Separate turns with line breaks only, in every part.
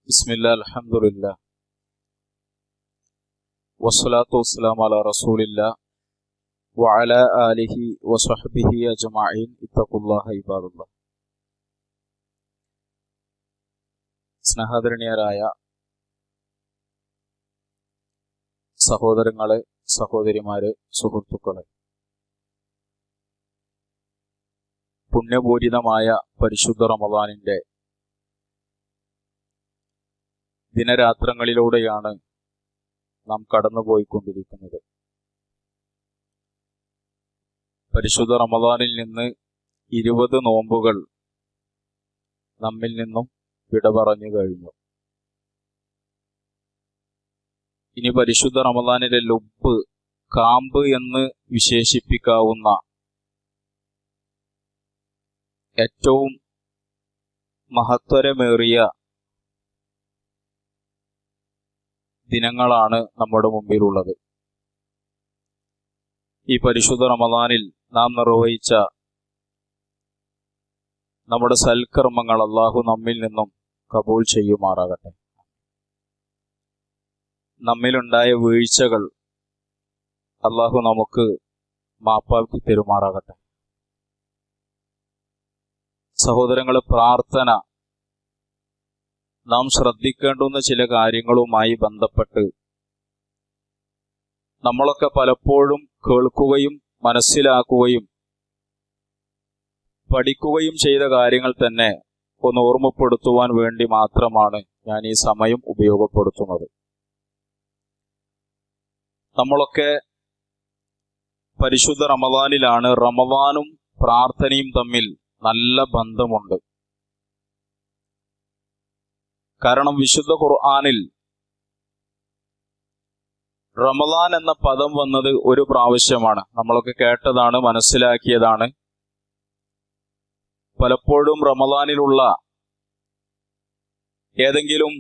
ബിസ്മില്ലാ അൽഹംദുലില്ലാ വസ്സലാത്തു വസ്സലാമു അലാ റസൂലില്ലാ വഅലാ ആലിഹി വസഹ്ബിഹി അജ്മഈൻ ഇത്തഖുല്ലാഹ ഇബാദല്ലാഹ്. സ്നേഹാദരണീയരായ സഹോദരങ്ങളെ, സഹോദരിമാരെ, സുഹൃത്തുക്കളെ, പുണ്യപൂരിതമായ പരിശുദ്ധ റമദാനിന്റെ ദിനരാത്രങ്ങളിലൂടെയാണ് നാം കടന്നുപോയിക്കൊണ്ടിരിക്കുന്നത്. പരിശുദ്ധ റമദാനിൽ നിന്ന് 20 നോമ്പുകൾ നമ്മിൽ നിന്നും വിട പറഞ്ഞു കഴിഞ്ഞു. ഇനി പരിശുദ്ധ റമദാനിലെ ലുബ്ബ്, കാമ്പ് എന്ന് വിശേഷിപ്പിക്കാവുന്ന ഏറ്റവും മഹത്വരമേറിയ ദിനങ്ങളാണ് നമ്മുടെ മുമ്പിലുള്ളത്. ഈ പരിശുദ്ധ റമദാനിൽ നാം നിർവഹിച്ച നമ്മുടെ സൽക്കർമ്മങ്ങൾ അല്ലാഹു നമ്മിൽ നിന്നും കബൂൽ ചെയ്യുമാറാകട്ടെ. നമ്മിലുണ്ടായ വീഴ്ചകൾ അല്ലാഹു നമുക്ക് മാപ്പാക്കി തരുമാറാകട്ടെ. സഹോദരങ്ങളെ, പ്രാർത്ഥന നാം ശ്രദ്ധിക്കേണ്ടുന്ന ചില കാര്യങ്ങളുമായി ബന്ധപ്പെട്ട് നമ്മളൊക്കെ പലപ്പോഴും കേൾക്കുകയും മനസ്സിലാക്കുകയും പഠിക്കുകയും ചെയ്ത കാര്യങ്ങൾ തന്നെ ഒന്ന് ഓർമ്മപ്പെടുത്തുവാൻ വേണ്ടി മാത്രമാണ് ഞാൻ ഈ സമയം ഉപയോഗപ്പെടുത്തുന്നത്. നമ്മളൊക്കെ പരിശുദ്ധ റമദാനിലാണ്. റമദാനും പ്രാർത്ഥനയും തമ്മിൽ നല്ല ബന്ധമുണ്ട്. കാരണം വിശുദ്ധ ഖുർആനിൽ റമദാൻ എന്ന പദം വന്നത് ഒരു പ്രാവശ്യമാണ്. നമ്മളൊക്കെ കേട്ടതാണ്, മനസ്സിലാക്കിയതാണ്. പലപ്പോഴും റമദാനിലുള്ള ഏതെങ്കിലും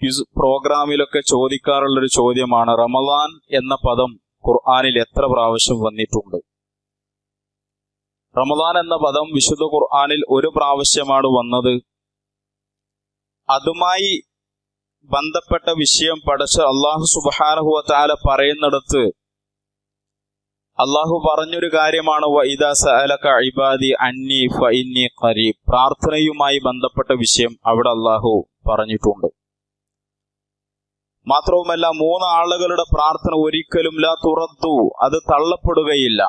ക്വിസ് പ്രോഗ്രാമിലൊക്കെ ചോദിക്കാറുള്ളൊരു ചോദ്യമാണ്, റമദാൻ എന്ന പദം ഖുർആനിൽ എത്ര പ്രാവശ്യം വന്നിട്ടുണ്ട്? റമദാൻ എന്ന പദം വിശുദ്ധ ഖുർആനിൽ ഒരു പ്രാവശ്യമാണ് വന്നത്. അതുമായി ബന്ധപ്പെട്ട വിഷയം പഠിച്ച അല്ലാഹു സുബ്ഹാനഹു വ തആല പറയുന്നിടത്ത് അല്ലാഹു പറഞ്ഞൊരു കാര്യമാണ്, വഇദാ സഅലക ഇബാദി അന്നി ഫഇന്നി ഖരീബ്. പ്രാർത്ഥനയുമായി ബന്ധപ്പെട്ട വിഷയം അവിടെ അല്ലാഹു പറഞ്ഞിട്ടുണ്ട്. മാത്രവുമല്ല, 3 ആളുകളുടെ പ്രാർത്ഥന ഒരിക്കലും ലാ തുറദ്ദു, അത് തള്ളപ്പെടുകയില്ല.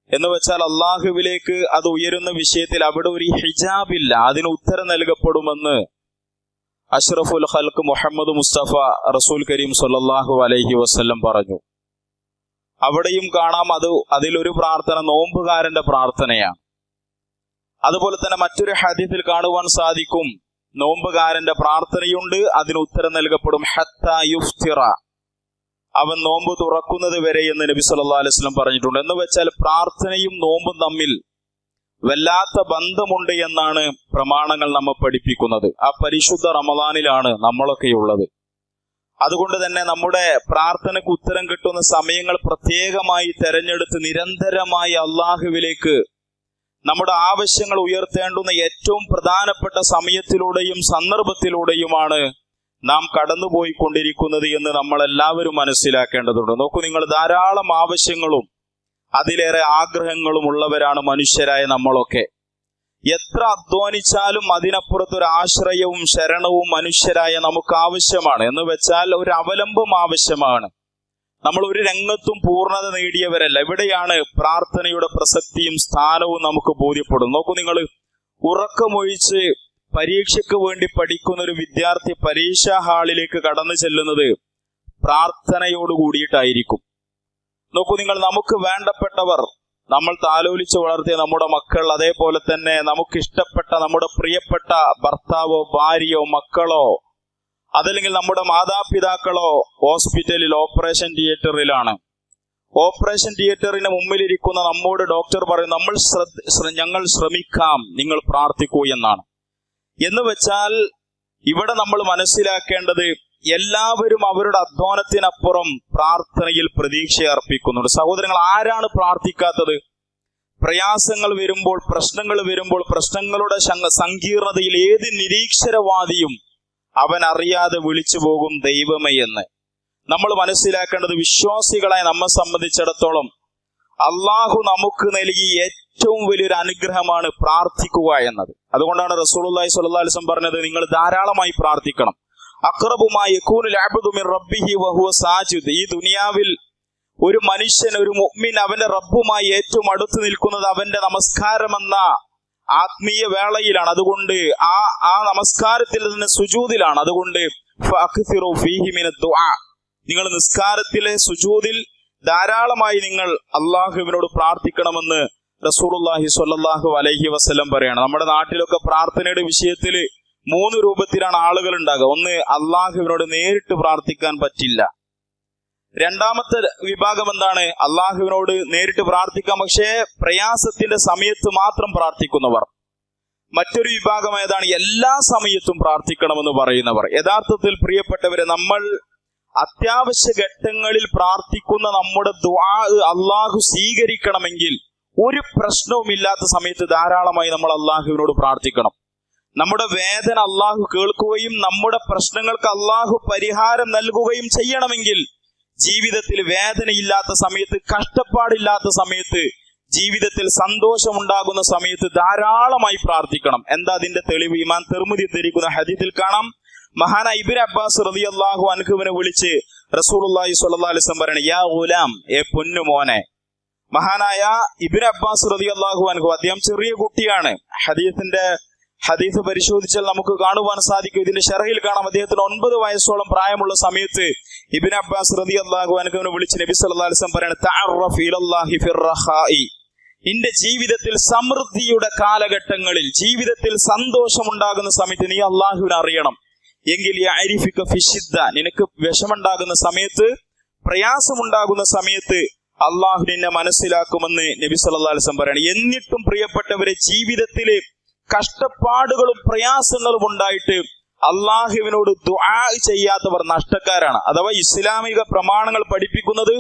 എന്ന് വെച്ചാൽ അള്ളാഹുവിലേക്ക് അത് ഉയരുന്ന വിഷയത്തിൽ അവിടെ ഒരു ഹിജാബില്ല, അതിന് ഉത്തരം നൽകപ്പെടുമെന്ന് അഷ്റഫുൽ ഖൽഖ് മുഹമ്മദ് മുസ്തഫ റസൂൽ കരീം സല്ലല്ലാഹു അലൈഹി വസല്ലം പറഞ്ഞു. അവിടെയും കാണാം അതിലൊരു പ്രാർത്ഥന നോമ്പുകാരന്റെ പ്രാർത്ഥനയാണ്. അതുപോലെ തന്നെ മറ്റൊരു ഹദീസിൽ കാണുവാൻ സാധിക്കും, നോമ്പുകാരന്റെ പ്രാർത്ഥനയുണ്ട്, അതിന് ഉത്തരം നൽകപ്പെടും ഹത്താ യുഫ്തിറ, അവൻ നോമ്പ് തുറക്കുന്നത് വരെ എന്ന് നബി സല്ലല്ലാഹു അലൈഹി വസല്ലം പറഞ്ഞിട്ടുണ്ട്. എന്ന് വെച്ചാൽ പ്രാർത്ഥനയും നോമ്പും തമ്മിൽ വല്ലാത്ത ബന്ധമുണ്ട് എന്നാണ് പ്രമാണങ്ങൾ നമ്മെ പഠിപ്പിക്കുന്നത്. ആ പരിശുദ്ധ റമദാനിലാണ് നമ്മളൊക്കെയുള്ളത്. അതുകൊണ്ട് തന്നെ നമ്മുടെ പ്രാർത്ഥനയ്ക്ക് ഉത്തരം കിട്ടുന്ന സമയങ്ങൾ പ്രത്യേകമായി തെരഞ്ഞെടുത്ത് നിരന്തരമായി അള്ളാഹുവിലേക്ക് നമ്മുടെ ആവശ്യങ്ങൾ ഉയർത്തേണ്ടുന്ന ഏറ്റവും പ്രധാനപ്പെട്ട സമയത്തിലൂടെയും സന്ദർഭത്തിലൂടെയുമാണ് നാം കടന്നുപോയിക്കൊണ്ടിരിക്കുന്നത് എന്ന് നമ്മൾ എല്ലാവരും മനസ്സിലാക്കേണ്ടതുണ്ട്. നോക്കൂ, നിങ്ങൾ ധാരാളം ആവശ്യങ്ങളും അതിലേറെ ആഗ്രഹങ്ങളും ഉള്ളവരാണ് മനുഷ്യരായ നമ്മളൊക്കെ. എത്ര അധ്വാനിച്ചാലും അതിനപ്പുറത്തൊരു ആശ്രയവും ശരണവും മനുഷ്യരായ നമുക്ക് ആവശ്യമാണ്. എന്ന് വെച്ചാൽ ഒരു അവലംബം ആവശ്യമാണ്. നമ്മൾ ഒരു രംഗത്തും പൂർണ്ണത നേടിയവരല്ല. ഇവിടെയാണ് പ്രാർത്ഥനയുടെ പ്രസക്തിയും സ്ഥാനവും നമുക്ക് ബോധ്യപ്പെടും. നോക്കൂ, നിങ്ങൾ ഉറക്കമൊഴിച്ച് പരീക്ഷയ്ക്ക് വേണ്ടി പഠിക്കുന്ന ഒരു വിദ്യാർത്ഥി പരീക്ഷാ ഹാളിലേക്ക് കടന്നു ചെല്ലുന്നത് പ്രാർത്ഥനയോട് കൂടിയിട്ടായിരിക്കും. നോക്കൂ, നിങ്ങൾ നമുക്ക് വേണ്ടപ്പെട്ടവർ, നമ്മൾ താലോലിച്ച് വളർത്തിയ നമ്മുടെ മക്കൾ, അതേപോലെ തന്നെ നമുക്കിഷ്ടപ്പെട്ട നമ്മുടെ പ്രിയപ്പെട്ട ഭർത്താവോ ഭാര്യയോ മക്കളോ അതല്ലെങ്കിൽ നമ്മുടെ മാതാപിതാക്കളോ ഹോസ്പിറ്റലിൽ ഓപ്പറേഷൻ തിയേറ്ററിലാണ്. ഓപ്പറേഷൻ തിയേറ്ററിന് മുമ്പിലിരിക്കുന്ന നമ്മോട് ഡോക്ടർ പറയും, ഞങ്ങൾ ശ്രമിക്കാം, നിങ്ങൾ പ്രാർത്ഥിക്കൂ എന്നാണ്. എന്ന് വെച്ചാൽ ഇവിടെ നമ്മൾ മനസ്സിലാക്കേണ്ടത്, എല്ലാവരും അവരുടെ അധ്വാനത്തിനപ്പുറം പ്രാർത്ഥനയിൽ പ്രതീക്ഷ അർപ്പിക്കുന്നുണ്ട്. സഹോദരങ്ങൾ, ആരാണ് പ്രാർത്ഥിക്കാത്തത്? പ്രയാസങ്ങൾ വരുമ്പോൾ, പ്രശ്നങ്ങൾ വരുമ്പോൾ, പ്രശ്നങ്ങളുടെ സങ്കീർണതയിൽ ഏത് നിരീക്ഷരവാദിയും അവൻ അറിയാതെ വിളിച്ചു പോകും ദൈവമേ എന്ന്. നമ്മൾ മനസ്സിലാക്കേണ്ടത്, വിശ്വാസികളായി നമ്മെ സംബന്ധിച്ചിടത്തോളം അള്ളാഹു നമുക്ക് നൽകിയ ഏറ്റവും വലിയൊരു അനുഗ്രഹമാണ് പ്രാർത്ഥിക്കുക എന്നത്. അതുകൊണ്ടാണ് റസൂലുള്ളാഹി സ്വല്ലല്ലാഹു അലൈഹി വസല്ലം പറഞ്ഞത്, നിങ്ങൾ ധാരാളമായി പ്രാർത്ഥിക്കണം. അഖ്റബുമായി യകൂനുൽ അബ്ദു മിൻ റബ്ബിഹി വഹുവ സാജിദ്. ഈ ദുനിയാവിൽ ഒരു മനുഷ്യൻ, ഒരു മുഅ്മിൻ അവന്റെ റബ്ബുമായി ഏറ്റവും അടുത്ത് നിൽക്കുന്നത് അവന്റെ നമസ്കാരമെന്ന ആത്മീയ വേളയിലാണ്. അതുകൊണ്ട് ആ നമസ്കാരത്തിൽ തന്നെ സുജൂദിലാണ്. അതുകൊണ്ട് ഫഅക്സിറു ഫീഹി മിനദ് ദുആ, നിങ്ങൾ നിസ്കാരത്തിലെ സുജൂദിൽ ധാരാളമായി നിങ്ങൾ അള്ളാഹുവിനോട് പ്രാർത്ഥിക്കണമെന്ന് റസൂലുള്ളാഹി സ്വല്ലല്ലാഹു അലൈഹി വസല്ലം പറയാണ്. നമ്മുടെ നാട്ടിലൊക്കെ പ്രാർത്ഥനയുടെ വിഷയത്തിൽ 3 രൂപത്തിലാണ് ആളുകൾ ഉണ്ടാകുക. ഒന്ന്, അള്ളാഹുവിനോട് നേരിട്ട് പ്രാർത്ഥിക്കാൻ പറ്റില്ല. രണ്ടാമത്തെ വിഭാഗം എന്താണ്? അള്ളാഹുവിനോട് നേരിട്ട് പ്രാർത്ഥിക്കാം, പക്ഷേ പ്രയാസത്തിന്റെ സമയത്ത് മാത്രം പ്രാർത്ഥിക്കുന്നവർ. മറ്റൊരു വിഭാഗം ഏതാണ്? എല്ലാ സമയത്തും പ്രാർത്ഥിക്കണമെന്ന് പറയുന്നവർ. യഥാർത്ഥത്തിൽ പ്രിയപ്പെട്ടവരെ, നമ്മൾ അത്യാവശ്യ ഘട്ടങ്ങളിൽ പ്രാർത്ഥിക്കുന്ന നമ്മുടെ ദുആ അള്ളാഹു സ്വീകരിക്കണമെങ്കിൽ ഒരു പ്രശ്നവുമില്ലാത്ത സമയത്ത് ധാരാളമായി നമ്മൾ അള്ളാഹുവിനോട് പ്രാർത്ഥിക്കണം. നമ്മുടെ വേദന അള്ളാഹു കേൾക്കുകയും നമ്മുടെ പ്രശ്നങ്ങൾക്ക് അള്ളാഹു പരിഹാരം നൽകുകയും ചെയ്യണമെങ്കിൽ ജീവിതത്തിൽ വേദനയില്ലാത്ത സമയത്ത്, കഷ്ടപ്പാടില്ലാത്ത സമയത്ത്, ജീവിതത്തിൽ സന്തോഷമുണ്ടാകുന്ന സമയത്ത് ധാരാളമായി പ്രാർത്ഥിക്കണം. എന്താ അതിന്റെ തെളിവ്? ഇമാം തിർമിദി ഉദ്ധരിക്കുന്ന ഹദീസിൽ കാണാം, മഹാനായ ഇബ്നു അബ്ബാസ് റളിയല്ലാഹു അൻഹുവിനെ വിളിച്ച് റസൂലുള്ളാഹി സ്വല്ലല്ലാഹു അലൈഹി വസല്ലം പറയാണ്, യാ ഗുലാം, ഏ പൊന്നു മോനെ. മഹാനായ ഇബ്നു അബ്ബാസ് റളിയല്ലാഹു അൻഹു, അദ്ദേഹം ചെറിയ കുട്ടിയാണ്. ഹദീസ് പരിശോധിച്ചാൽ നമുക്ക് കാണുവാൻ സാധിക്കും. ഇതിന്റെ ശറഹിൽ കാണാം, അദ്ദേഹത്തിന് 9 വയസ്സോളം പ്രായമുള്ള സമയത്ത് ഇബ്നു അബ്ബാസ് റളിയല്ലാഹു അൻഹുവിനെ വിളിച്ച് നബി സല്ലല്ലാഹു അലൈഹി വസല്ലം പറയാണ്, തഅറഫ് ഇലല്ലാഹി ഫിർറഖാഇ, നിന്റെ ജീവിതത്തിൽ സമൃദ്ധിയുടെ കാലഘട്ടങ്ങളിൽ, ജീവിതത്തിൽ സന്തോഷമുണ്ടാകുന്ന സമയത്ത് നീ അള്ളാഹുവിനെ അറിയണം. എങ്കിൽ യഅരിഫുക ഫിശ്ശിദ്ദ, നിനക്ക് വിഷമുണ്ടാകുന്ന സമയത്ത്, പ്രയാസമുണ്ടാകുന്ന സമയത്ത് അള്ളാഹു നിന്നെ മനസ്സിലാക്കുമെന്ന് നബി സല്ലല്ലാഹു അലൈഹി വസല്ലം പറയാണ്. എന്നിട്ടും പ്രിയപ്പെട്ടവരെ, ജീവിതത്തിലെ കഷ്ടപ്പാടുകളും പ്രയാസങ്ങളും ഉണ്ടായിട്ട് അള്ളാഹുവിനോട് ദുആ ചെയ്യാത്തവർ നഷ്ടക്കാരാണ്. അഥവാ ഇസ്ലാമിക പ്രമാണങ്ങൾ പഠിപ്പിക്കുന്നത്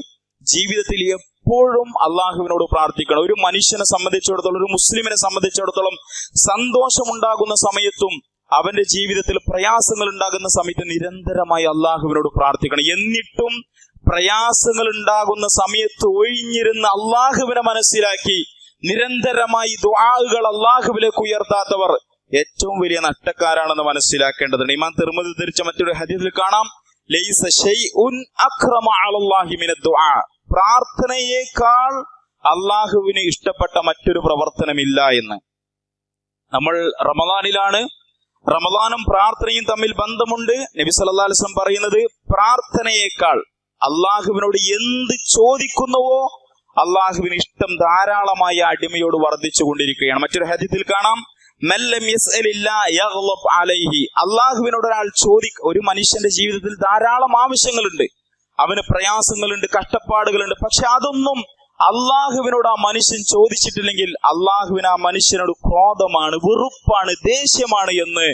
ജീവിതത്തിൽ എപ്പോഴും അള്ളാഹുവിനോട് പ്രാർത്ഥിക്കണം. ഒരു മനുഷ്യനെ സംബന്ധിച്ചിടത്തോളം, ഒരു മുസ്ലിമിനെ സംബന്ധിച്ചിടത്തോളം സന്തോഷമുണ്ടാകുന്ന സമയത്തും അവന്റെ ജീവിതത്തിൽ പ്രയാസങ്ങൾ ഉണ്ടാകുന്ന സമയത്ത് നിരന്തരമായി അള്ളാഹുവിനോട് പ്രാർത്ഥിക്കണം. എന്നിട്ടും പ്രയാസങ്ങൾ ഉണ്ടാകുന്ന സമയത്ത് ഒഴിഞ്ഞിരുന്ന് അള്ളാഹുവിനെ മനസ്സിലാക്കി നിരന്തരമായി ദുആകൾ അള്ളാഹുവിലേക്ക് ഉയർത്താത്തവർ ഏറ്റവും വലിയ നഷ്ടക്കാരാണെന്ന് മനസ്സിലാക്കേണ്ടതുണ്ട്. ഇമാം തിർമിദി ഉദ്ധരിച്ച മറ്റൊരു ഹദീസിൽ കാണാം, ലൈസ ശൈഉൻ അക്റമ അലല്ലാഹി മിനദ് ദുആ, പ്രാർത്ഥനയേക്കാൾ അള്ളാഹുവിന് ഇഷ്ടപ്പെട്ട മറ്റൊരു പ്രവർത്തനമില്ല എന്ന്. നമ്മൾ റമദാനിലാണ്. റമദാനും പ്രാർത്ഥനയും തമ്മിൽ ബന്ധമുണ്ട്. നബി സല്ലല്ലാഹു അലൈഹി വസല്ലം പറയുന്നത്, പ്രാർത്ഥനയേക്കാൾ അള്ളാഹുവിനോട് എന്ത് ചോദിക്കുന്നുവോ അള്ളാഹുവിന് ഇഷ്ടം ധാരാളമായി അടിമയോട് വർദ്ധിച്ചു കൊണ്ടിരിക്കുകയാണ്. മറ്റൊരു ഹദീസിൽ കാണാം, മല്ലം യസ്അലില്ലാ യഗ്ളബ് അലൈഹി, അള്ളാഹുവിനോട് ഒരാൾ ഒരു മനുഷ്യന്റെ ജീവിതത്തിൽ ധാരാളം ആവശ്യങ്ങളുണ്ട്, അവന് പ്രയാസങ്ങളുണ്ട്, കഷ്ടപ്പാടുകളുണ്ട്. പക്ഷെ അതൊന്നും അള്ളാഹുവിനോട് ആ മനുഷ്യൻ ചോദിച്ചിട്ടില്ലെങ്കിൽ അള്ളാഹുവിന് ആ മനുഷ്യനോട് ക്രോധമാണ്, വെറുപ്പാണ്, ദേഷ്യമാണ് എന്ന്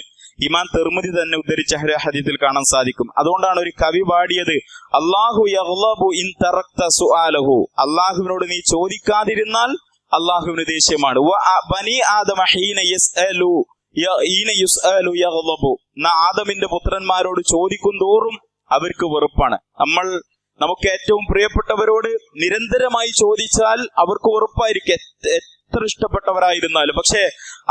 ഇമാം തിർമിദി തന്നെ ഉദ്ധരിച്ച ഹദീസിൽ കാണാൻ സാധിക്കും. അതുകൊണ്ടാണ് ഒരു കവി പാടിയത്, അല്ലാഹു യഗ്ളബു ഇൻ തറക്ത സുആലഹു, അള്ളാഹുവിനോട് നീ ചോദിക്കാതിരുന്നാൽ അള്ളാഹുവിന് ദേഷ്യമാണ്. ബനി ആദമ ഹീന യസ്അലു യഗ്ളബു, ആദമിന്റെ പുത്രന്മാരോട് ചോദിക്കും തോറും അവർക്ക് വെറുപ്പാണ്. നമുക്ക് ഏറ്റവും പ്രിയപ്പെട്ടവരോട് നിരന്തരമായി ചോദിച്ചാൽ അവർക്ക് വെറുപ്പായിരിക്കും, എത്ര ഇഷ്ടപ്പെട്ടവരായിരുന്നാലും. പക്ഷെ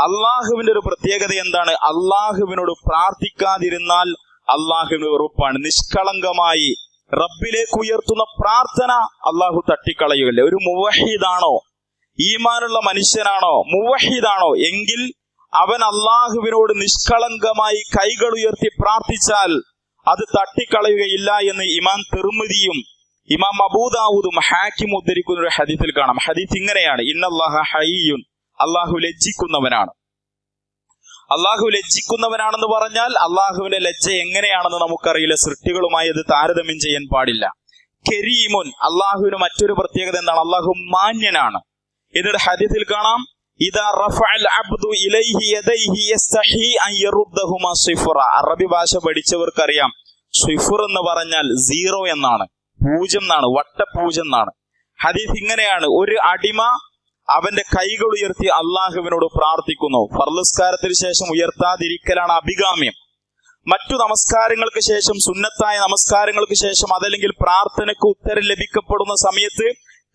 അള്ളാഹുവിന്റെ ഒരു പ്രത്യേകത എന്താണ്? അള്ളാഹുവിനോട് പ്രാർത്ഥിക്കാതിരുന്നാൽ അള്ളാഹുവിന് വെറുപ്പാണ്. നിഷ്കളങ്കമായി റബ്ബിലേക്ക് ഉയർത്തുന്ന പ്രാർത്ഥന അള്ളാഹു തട്ടിക്കളയുകയില്ല. ഒരു മുവഹീദാണോ, ഈമാനുള്ള മനുഷ്യനാണോ, മുവഹീദാണോ എങ്കിൽ അവൻ അള്ളാഹുവിനോട് നിഷ്കളങ്കമായി കൈകൾ ഉയർത്തി പ്രാർത്ഥിച്ചാൽ അത് തട്ടിക്കളയുകയില്ല എന്ന് ഇമാം തിർമിദിയും ഇമാം അബൂദാവൂദും ഹാക്കിം ഉദ്ധരിക്കുന്ന ഒരു ഹദീസിൽ കാണാം. ഹദീസ് ഇങ്ങനെയാണ്, ഇന്നല്ലാഹ ഹയ്യുൻ, അള്ളാഹു ലജ്ജിക്കുന്നവനാണ്. അള്ളാഹു ലജ്ജിക്കുന്നവനാണെന്ന് പറഞ്ഞാൽ അള്ളാഹുവിന്റെ ലജ്ജ എങ്ങനെയാണെന്ന് നമുക്കറിയില്ല, സൃഷ്ടികളുമായി അത് താരതമ്യം ചെയ്യാൻ പാടില്ല. കരീമുൻ, അള്ളാഹുവിന് മറ്റൊരു പ്രത്യേകത എന്താണ്? അള്ളാഹു മാന്യനാണ്. എന്നിട്ട് ഹദീസിൽ കാണാം, ഇദാ റഫഅൽ അബ്ദു ഇലൈഹി യദൈഹി യസ്തഹി അൻ യറുദ്ദഹുമാ സിഫറ. അറബി ഭാഷ പഠിച്ചവർക്കറിയാം, സിഫർ എന്ന് പറഞ്ഞാൽ 0 എന്നാണ്, 0 എന്നാണ്, വട്ടപൂജ്യം എന്നാണ്. ഹദീസ് ഇങ്ങനെയാണ്, ഒരു അടിമ അവന്റെ കൈകൾ ഉയർത്തി അള്ളാഹുവിനോട് പ്രാർത്ഥിക്കുന്നു. ഫർളുസ്കാരത്തിന് ശേഷം ഉയർത്താതിരിക്കലാണ് അഭികാമ്യം. മറ്റു നമസ്കാരങ്ങൾക്ക് ശേഷം, സുന്നത്തായ നമസ്കാരങ്ങൾക്ക് ശേഷം, അതല്ലെങ്കിൽ പ്രാർത്ഥനയ്ക്ക് ഉത്തരം ലഭിക്കപ്പെടുന്ന സമയത്ത്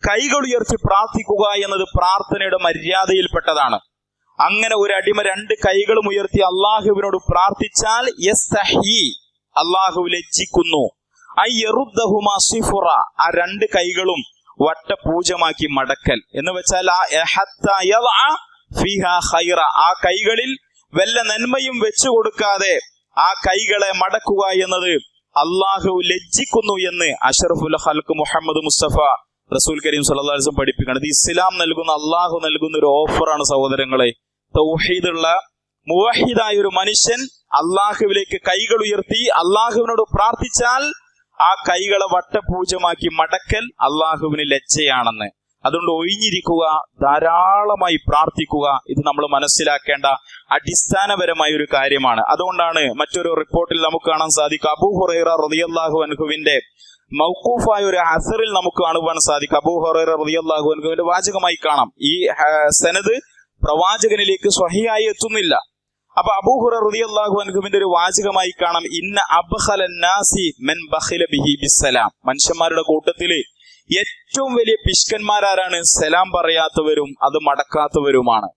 കൈകൾ ഉയർത്തി പ്രാർത്ഥിക്കുക എന്നത് പ്രാർത്ഥനയുടെ മര്യാദയിൽപ്പെട്ടതാണ്. അങ്ങനെ ഒരു അടിമ 2 കൈകളും ഉയർത്തി അള്ളാഹുവിനോട് പ്രാർത്ഥിച്ചാൽ യസ്തഹി, അള്ളാഹു ലജ്ജിക്കുന്നു, അയ്യറുദ്ദഹുമാ സിഫുറ, ആ 2 കൈകളും വട്ടപൂജമാക്കി മടക്കൽ എന്ന് വെച്ചാൽ ആ കൈകളിൽ വല്ല നന്മയും വെച്ചു കൊടുക്കാതെ ആ കൈകളെ മടക്കുക എന്നത് അള്ളാഹു ലജ്ജിക്കുന്നു എന്ന് അഷ്റഫുൽ ഖൽഖ് മുഹമ്മദ് മുസ്തഫ റസൂൽ കരീം സ്വല്ലല്ലാഹു അലൈഹി വസല്ലം പഠിപ്പിക്കുന്നത്. ഇസ്ലാം നൽകുന്ന, അള്ളാഹു നൽകുന്ന ഒരു ഓഫറാണ് സഹോദരങ്ങളെ. തൗഹീദുള്ള മുവഹിദായ ഒരു മനുഷ്യൻ അള്ളാഹുവിലേക്ക് കൈകൾ ഉയർത്തി അള്ളാഹുവിനോട് പ്രാർത്ഥിച്ചാൽ ആ കൈകളെ വട്ടപൂജമാക്കി മടക്കൽ അള്ളാഹുവിന് ലജ്ജയാണെന്ന്. അതുകൊണ്ട് ഒഴിഞ്ഞിരിക്കുക, ധാരാളമായി പ്രാർത്ഥിക്കുക. ഇത് നമ്മൾ മനസ്സിലാക്കേണ്ട അടിസ്ഥാനപരമായ ഒരു കാര്യമാണ്. അതുകൊണ്ടാണ് മറ്റൊരു റിപ്പോർട്ടിൽ നമുക്ക് കാണാൻ സാധിക്കും, അബൂ ഹുറൈറ റളിയല്ലാഹു അൻഹുവിന്റെ മൗഖൂഫായ ഒരു അസറിൽ നമുക്ക് കാണുവാൻ സാധിക്കും. അബൂ ഹുറൈറ റളിയല്ലാഹു അൻഹുവിന്റെ വാചകമായി കാണാം. ഈ സനദ് പ്രവാചകനിലേക്ക് സ്വഹിയായി എത്തുന്നില്ല. അപ്പൊ അബൂ ഹുറൈറ റളിയല്ലാഹു അൻഹുവിന്റെ ഒരു വാചകമായി കാണാം, ഇന്ന അബ്ഖലൻ നാസി മൻ ബഖില ബിഹി ബിസ്സലാം. മനുഷ്യന്മാരുടെ കൂട്ടത്തില് ഏറ്റവും വലിയ പിഷ്കന്മാരാരാണ്? സലാം പറയാത്തവരും അത് മടക്കാത്തവരുമാണ്.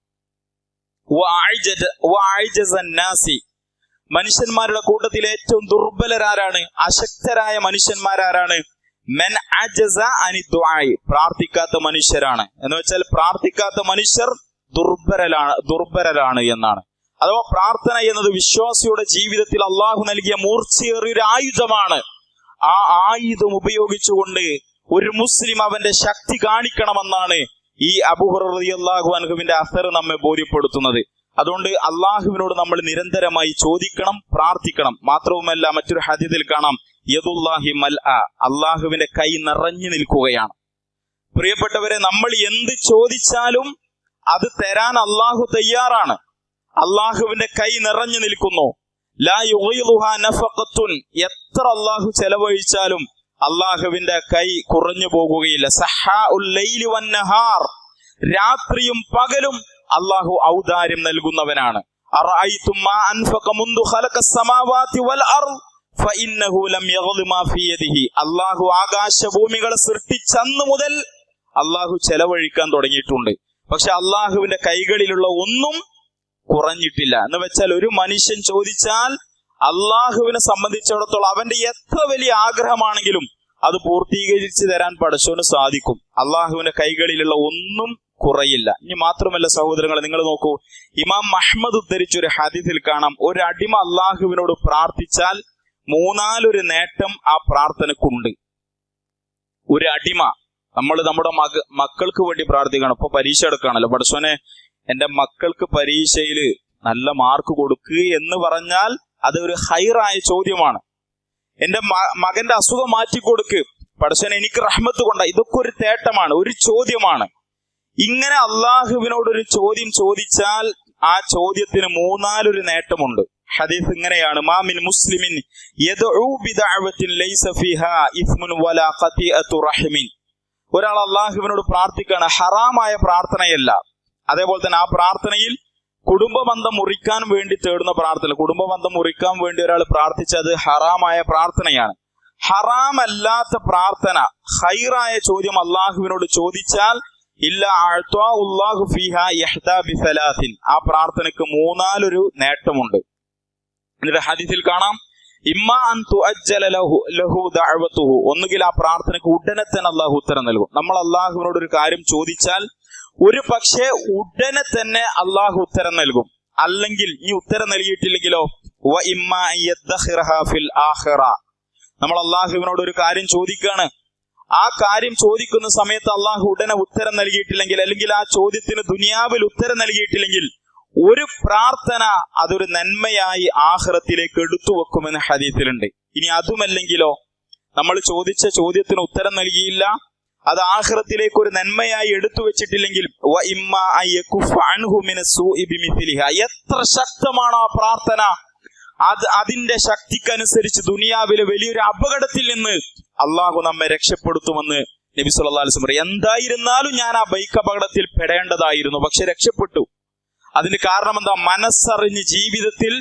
മനുഷ്യന്മാരുടെ കൂട്ടത്തിൽ ഏറ്റവും ദുർബലരാരാണ്? അശക്തരായ മനുഷ്യന്മാരാരാണ്? മെൻ അജസ അനി ദുആഇ, പ്രാർത്ഥിക്കാത്ത മനുഷ്യരാണ്. എന്ന് വെച്ചാൽ പ്രാർത്ഥിക്കാത്ത മനുഷ്യർ ദുർബലരാണ് എന്നാണ്. അഥവാ പ്രാർത്ഥന എന്നത് വിശ്വാസിയുടെ ജീവിതത്തിൽ അള്ളാഹു നൽകിയ മൂർച്ചയേറിയ ഒരു ആയുധമാണ്. ആ ആയുധം ഉപയോഗിച്ചുകൊണ്ട് ഒരു മുസ്ലിം അവന്റെ ശക്തി കാണിക്കണമെന്നാണ് ഈ അബൂ ഹുറൈറ റളിയല്ലാഹു അൻഹുവിന്റെ അസർ നമ്മെ ബോധ്യപ്പെടുത്തുന്നത്. അതുകൊണ്ട് അള്ളാഹുവിനോട് നമ്മൾ നിരന്തരമായി ചോദിക്കണം, പ്രാർത്ഥിക്കണം. മാത്രവുമല്ല മറ്റൊരു ഹദീസിൽ കാണാം, യദുല്ലാഹി മൽആ, അള്ളാഹുവിന്റെ കൈ നിറഞ്ഞു നിൽക്കുകയാണ്. പ്രിയപ്പെട്ടവരെ, നമ്മൾ എന്ത് ചോദിച്ചാലും അത് തരാൻ അള്ളാഹു തയ്യാറാണ്. അള്ളാഹുവിന്റെ കൈ നിറഞ്ഞു നിൽക്കുന്നു. ലാ യുഗീലുഹാ നഫഖത്തുൻ, എത്ര അള്ളാഹു ചെലവഴിച്ചാലും അള്ളാഹുവിന്റെ കൈ കുറഞ്ഞു പോകുകയില്ല. സഹാഉൽ ലൈലി വന്നഹാർ, രാത്രിയും പകലും അള്ളാഹു ഔദാര്യം നൽകുന്നവനാണ്. അറഅയ്തും മാ അൻഫഖ മുൻദു ഖലഖസ് സമാവാതി വൽ അർദ് ഫഇന്നഹു ലം യഗ്ളി മാ ഫീ യദിഹി, അള്ളാഹു ആകാശഭൂമികളെ സൃഷ്ടിച്ചന്ന് മുതൽ അള്ളാഹു ചെലവഴിക്കാൻ തുടങ്ങിയിട്ടുണ്ട്. പക്ഷെ അള്ളാഹുവിന്റെ കൈകളിലുള്ള ഒന്നും കുറഞ്ഞിട്ടില്ല. എന്ന് വെച്ചാൽ ഒരു മനുഷ്യൻ ചോദിച്ചാൽ അള്ളാഹുവിനെ സംബന്ധിച്ചിടത്തോളം അവന്റെ എത്ര വലിയ ആഗ്രഹമാണെങ്കിലും അത് പൂർത്തീകരിച്ചു തരാൻ പടച്ചോന് സാധിക്കും. അള്ളാഹുവിന്റെ കൈകളിലുള്ള ഒന്നും കുറയില്ല. ഇനി മാത്രമല്ല സഹോദരങ്ങളെ, നിങ്ങൾ നോക്കൂ, ഇമാം അഹ്മദ് ഉദ്ധരിച്ചൊരു ഹദീസിൽ കാണാം, ഒരു അടിമ അള്ളാഹുവിനോട് പ്രാർത്ഥിച്ചാൽ 3-4 നേട്ടം ആ പ്രാർത്ഥനക്കുണ്ട്. ഒരു അടിമ, നമ്മൾ നമ്മുടെ മക്കൾക്ക് വേണ്ടി പ്രാർത്ഥിക്കണം. ഇപ്പൊ പരീക്ഷ എടുക്കുകയാണല്ലോ, പടച്ചോനെ എന്റെ മക്കൾക്ക് പരീക്ഷയിൽ നല്ല മാർക്ക് കൊടുക്കുക എന്ന് പറഞ്ഞാൽ അത് ഒരു ഹൈറായ ചോദ്യമാണ്. എന്റെ മകന്റെ അസുഖം മാറ്റിക്കൊടുക്ക് പടച്ചോനെ, എനിക്ക് റഹ്മത്ത് കൊണ്ട, ഇതൊക്കെ ഒരു തേട്ടമാണ്, ഒരു ചോദ്യമാണ്. ഇങ്ങനെ അള്ളാഹുവിനോടൊരു ചോദ്യം ചോദിച്ചാൽ ആ ചോദ്യത്തിന് 3-4 നേട്ടമുണ്ട്. ഹദീസ് ഇങ്ങനെയാണ്, മാ മിൻ മുസ്ലിമിൻ യദ്ഉ ബിദഅവത്തിൻ ലൈസ ഫീഹാ ഇസ്മുൻ വലാ ഖതിഅതു റഹ്മിൻ. ഒരാൾ അള്ളാഹുവിനോട് പ്രാർത്ഥിക്കുകയാണ്, ഹറാമായ പ്രാർത്ഥനയല്ല. അതേപോലെ തന്നെ ആ പ്രാർത്ഥനയിൽ കുടുംബബന്ധം മുറിക്കാൻ വേണ്ടി തേടുന്ന പ്രാർത്ഥന, കുടുംബബന്ധം മുറിക്കാൻ വേണ്ടി ഒരാൾ പ്രാർത്ഥിച്ചത് ഹറാമായ പ്രാർത്ഥനയാണ്. ഹറാമല്ലാത്ത പ്രാർത്ഥന, ഹൈറായ ചോദ്യം അള്ളാഹുവിനോട് ചോദിച്ചാൽ ഇല്ല അഅ്താഉല്ലാഹു ഫീഹാ യഹ്ദാ ബിസലാസിൻ, ആ പ്രാർത്ഥനയ്ക്ക് 3-4 നേട്ടമുണ്ട്. എന്നിട്ട് ഹദീസിൽ കാണാം, ഇമ്മാ അൻ തുഅജ്ജല ലഹു ദഅവതുഹു, ഒന്നുകിൽ ആ പ്രാർത്ഥനയ്ക്ക് ഉടനെ തന്നെ അള്ളാഹു ഉത്തരം നൽകും. നമ്മൾ അള്ളാഹുവിനോട് ഒരു കാര്യം ചോദിച്ചാൽ ഒരു പക്ഷേ ഉടനെ തന്നെ അള്ളാഹു ഉത്തരം നൽകും. അല്ലെങ്കിൽ ഈ ഉത്തരം നൽകിയിട്ടില്ലെങ്കിലോ വ ഇമ്മാ അൻ യദ്ഖിറഹാ ഫിൽ ആഖിറ, നമ്മൾ അള്ളാഹുവിനോട് ഒരു കാര്യം ചോദിക്കുകയാണ്, ആ കാര്യം ചോദിക്കുന്ന സമയത്ത് അള്ളാഹു ഉടനെ ഉത്തരം നൽകിയിട്ടില്ലെങ്കിൽ, അല്ലെങ്കിൽ ആ ചോദ്യത്തിന് ദുനിയാവിൽ ഉത്തരം നൽകിയിട്ടില്ലെങ്കിൽ ഒരു പ്രാർത്ഥന അതൊരു നന്മയായി ആഖിറത്തിലേക്ക് എടുത്തു വെക്കുമെന്ന് ഹദീസിലുണ്ട്. ഇനി അതുമല്ലെങ്കിലോ, നമ്മൾ ചോദിച്ച ചോദ്യത്തിന് ഉത്തരം നൽകിയില്ല, അത് ആഖിറത്തിലേക്ക് ഒരു നന്മയായി എടുത്തു വെച്ചിട്ടില്ലെങ്കിൽ വ ഇമ്മാ അൻ യകുഫ അൻഹു മിനസ്സൂഇ ബിമിസ്ലിഹാ, എത്ര ശക്തമാണ് ആ പ്രാർത്ഥന, അതിന്റെ ശക്തിക്കനുസരിച്ച് ദുനിയാവിലെ വലിയൊരു അപകടത്തിൽ നിന്ന് അള്ളാഹു നമ്മെ രക്ഷപ്പെടുത്തുമെന്ന് നബി സല്ലല്ലാഹു അലൈഹി വസല്ലം പറയും, എന്തായിരുന്നാലും ഞാൻ ആ ബൈക്ക് അപകടത്തിൽ പെടേണ്ടതായിരുന്നു, പക്ഷെ രക്ഷപ്പെട്ടു. അതിന് കാരണം എന്താ? മനസ്സറിഞ്ഞ് ജീവിതത്തിൽ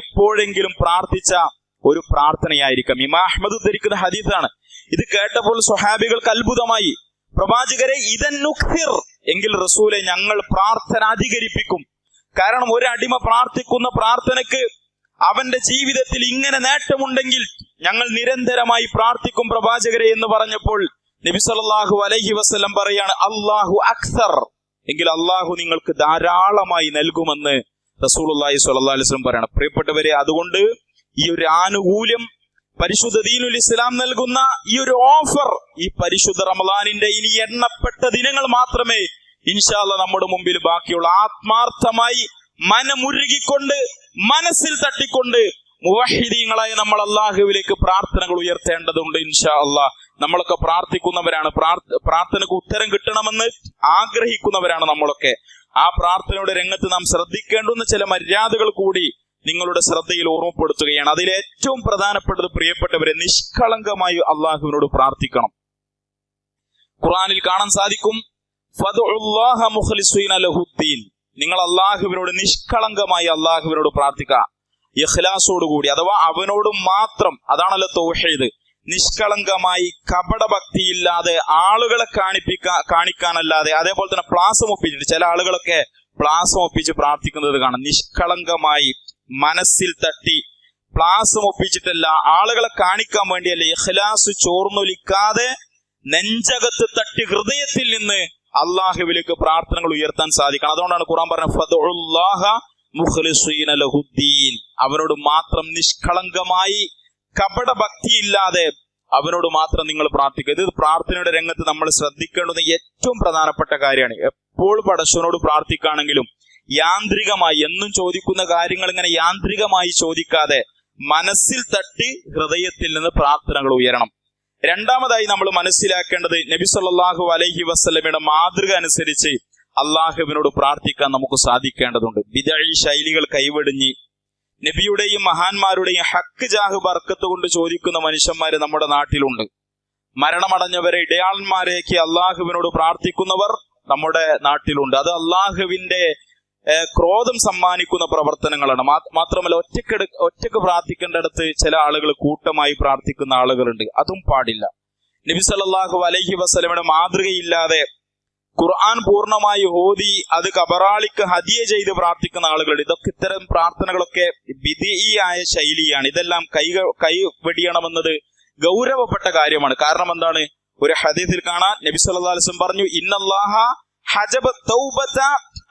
എപ്പോഴെങ്കിലും പ്രാർത്ഥിച്ച ഒരു പ്രാർത്ഥനയായിരിക്കാം. ഇമാം അഹ്മദ് ഉദ്ധരിക്കുന്ന ഹദീസാണ്. ഇത് കേട്ടപ്പോൾ സ്വഹാബികൾക്ക് അത്ഭുതമായി. പ്രവാചകരെ, ഇദൻ നുക്സിർ, എങ്കിൽ റസൂലെ ഞങ്ങൾ പ്രാർത്ഥന അധികരിപ്പിക്കും. കാരണം ഒരു അടിമ പ്രാർത്ഥിക്കുന്ന പ്രാർത്ഥനയ്ക്ക് അവന്റെ ജീവിതത്തിൽ ഇങ്ങനെ നേട്ടമുണ്ടെങ്കിൽ ഞങ്ങൾ നിരന്തരമായി പ്രാർത്ഥിക്കും പ്രവാചകരെ എന്ന് പറഞ്ഞപ്പോൾ നബി സല്ലല്ലാഹു അലൈഹി വസല്ലം പറയാണ്, അല്ലാഹു അക്സർ, എങ്കിൽ അള്ളാഹു നിങ്ങൾക്ക് ധാരാളമായി നൽകുമെന്ന് റസൂലുള്ളാഹി സ്വല്ലല്ലാഹു അലൈഹി വസല്ലം പറയണം. പ്രിയപ്പെട്ടവരെ, അതുകൊണ്ട് ഈ ഒരു ആനുകൂല്യം പരിശുദ്ധ ദീനുൽ ഇസ്ലാം നൽകുന്ന ഈ ഒരു ഓഫർ, ഈ പരിശുദ്ധ റമദാനിന്റെ ഇനി എണ്ണപ്പെട്ട ദിനങ്ങൾ മാത്രമേ ഇൻഷാ അല്ലാഹ് നമ്മുടെ മുമ്പിൽ ബാക്കിയുള്ള. ആത്മാർത്ഥമായി മനമുരുകിക്കൊണ്ട് മനസ്സിൽ തട്ടിക്കൊണ്ട് മുവഹിദീങ്ങളായി നമ്മൾ അള്ളാഹുവിലേക്ക് പ്രാർത്ഥനകൾ ഉയർത്തേണ്ടതുണ്ട്. ഇൻഷാ അല്ലാഹ് നമ്മളൊക്കെ പ്രാർത്ഥിക്കുന്നവരാണ്, പ്രാർത്ഥനക്ക് ഉത്തരം കിട്ടണമെന്ന് ആഗ്രഹിക്കുന്നവരാണ് നമ്മളൊക്കെ. ആ പ്രാർത്ഥനയുടെ രംഗത്ത് നാം ശ്രദ്ധിക്കേണ്ടുന്ന ചില മര്യാദകൾ കൂടി നിങ്ങളുടെ ശ്രദ്ധയിൽ ഓർമ്മപ്പെടുത്തുകയാണ്. അതിലേറ്റവും പ്രധാനപ്പെട്ടത്, പ്രിയപ്പെട്ടവരെ, നിഷ്കളങ്കമായി അള്ളാഹുവിനോട് പ്രാർത്ഥിക്കണം. ഖുർആനിൽ കാണാൻ സാധിക്കും, ഫദ്ഉല്ലാഹ മുഖ്ലിസീന ലഹുദ്ദീൻ, നിങ്ങൾ അള്ളാഹുവിനോട് നിഷ്കളങ്കമായി അള്ളാഹുവിനോട് പ്രാർത്ഥിക്കുക, ഇഖ്ലാസോടുകൂടി, അഥവാ അവനോട് മാത്രം. അതാണല്ലോ തൗഹീദ്. നിഷ്കളങ്കമായി, കപടഭക്തിയില്ലാതെ, ആളുകളെ കാണിക്കാനല്ലാതെ. അതേപോലെ തന്നെ പ്ലാസം ഒപ്പിച്ചിട്ട് ചില ആളുകളൊക്കെ പ്ലാസം ഒപ്പിച്ച് പ്രാർത്ഥിക്കുന്നത് കാണാം. നിഷ്കളങ്കമായി മനസ്സിൽ തട്ടി പ്ലാസം ഒപ്പിച്ചിട്ടല്ല, ആളുകളെ കാണിക്കാൻ വേണ്ടിയല്ല, ഇഖ്ലാസ് ചോർന്നൊലിക്കാതെ നെഞ്ചകത്ത് തട്ടി ഹൃദയത്തിൽ നിന്ന് അള്ളാഹുവിലേക്ക് പ്രാർത്ഥനകൾ ഉയർത്താൻ സാധിക്കണം. അതുകൊണ്ടാണ് ഖുർആൻ പറഞ്ഞത്, ഫദ്ഉല്ലാഹ മുഖ്ലിസീന ലഹുദ്ദീൻ, അവനോട് മാത്രം നിഷ്കളങ്കമായി, കപടഭക്തിയില്ലാതെ അവനോട് മാത്രം നിങ്ങൾ പ്രാർത്ഥിക്കുക. ഇത് പ്രാർത്ഥനയുടെ രംഗത്ത് നമ്മൾ ശ്രദ്ധിക്കേണ്ടുന്ന ഏറ്റവും പ്രധാനപ്പെട്ട കാര്യമാണ്. എപ്പോൾ പടച്ചവനോട് പ്രാർത്ഥിക്കുകയാണെങ്കിലും യാന്ത്രികമായി, എന്നും ചോദിക്കുന്ന കാര്യങ്ങൾ ഇങ്ങനെ യാന്ത്രികമായി ചോദിക്കാതെ മനസ്സിൽ തട്ടി ഹൃദയത്തിൽ നിന്ന് പ്രാർത്ഥനകൾ ഉയരണം. രണ്ടാമതായി നമ്മൾ മനസ്സിലാക്കേണ്ടത്, നബി സല്ലല്ലാഹു അലൈഹി വസല്ലമയുടെ മാതൃക അനുസരിച്ച് അള്ളാഹുവിനോട് പ്രാർത്ഥിക്കാൻ നമുക്ക് സാധിക്കേണ്ടതുണ്ട്. ബിദ്അഈ ശൈലികൾ കൈവെടിഞ്ഞ് നബിയുടെയും മഹാന്മാരുടെയും ഹക്ക് ജാഹ് ബർക്കത്ത് കൊണ്ട് ചോദിക്കുന്ന മനുഷ്യന്മാര് നമ്മുടെ നാട്ടിലുണ്ട്. മരണമടഞ്ഞവരെ, ഇടയാളന്മാരേക്ക് അള്ളാഹുവിനോട് പ്രാർത്ഥിക്കുന്നവർ നമ്മുടെ നാട്ടിലുണ്ട്. അത് അള്ളാഹുവിന്റെ ക്രോധം സമ്മാനിക്കുന്ന പ്രവർത്തനങ്ങളാണ്. മാത്രമല്ല, ഒറ്റക്ക് പ്രാർത്ഥിക്കേണ്ടടുത്ത് ചില ആളുകൾ കൂട്ടമായി പ്രാർത്ഥിക്കുന്ന ആളുകളുണ്ട്. അതും പാടില്ല. നബി സല്ലല്ലാഹു അലൈഹി വസല്ലമയുടെ മാതൃകയില്ലാതെ ഖുർആൻ പൂർണ്ണമായി ഓതി അത് കബറാളിക്ക് ഹദിയ ചെയ്ത് പ്രാർത്ഥിക്കുന്ന ആളുകളുണ്ട്. ഇതൊക്കെ, ഇത്തരം പ്രാർത്ഥനകളൊക്കെ ബിദ്ഈയായ ശൈലിയാണ്. ഇതെല്ലാം കൈവെടിയണമെന്നത് ഗൗരവപ്പെട്ട കാര്യമാണ്. കാരണം എന്താണ്? ഒരു ഹദീസിൽ കാണാൻ നബി സല്ലല്ലാഹു അലൈഹി വസല്ലം പറഞ്ഞു, ഇന്നല്ലാഹ ഹജബ തൗബത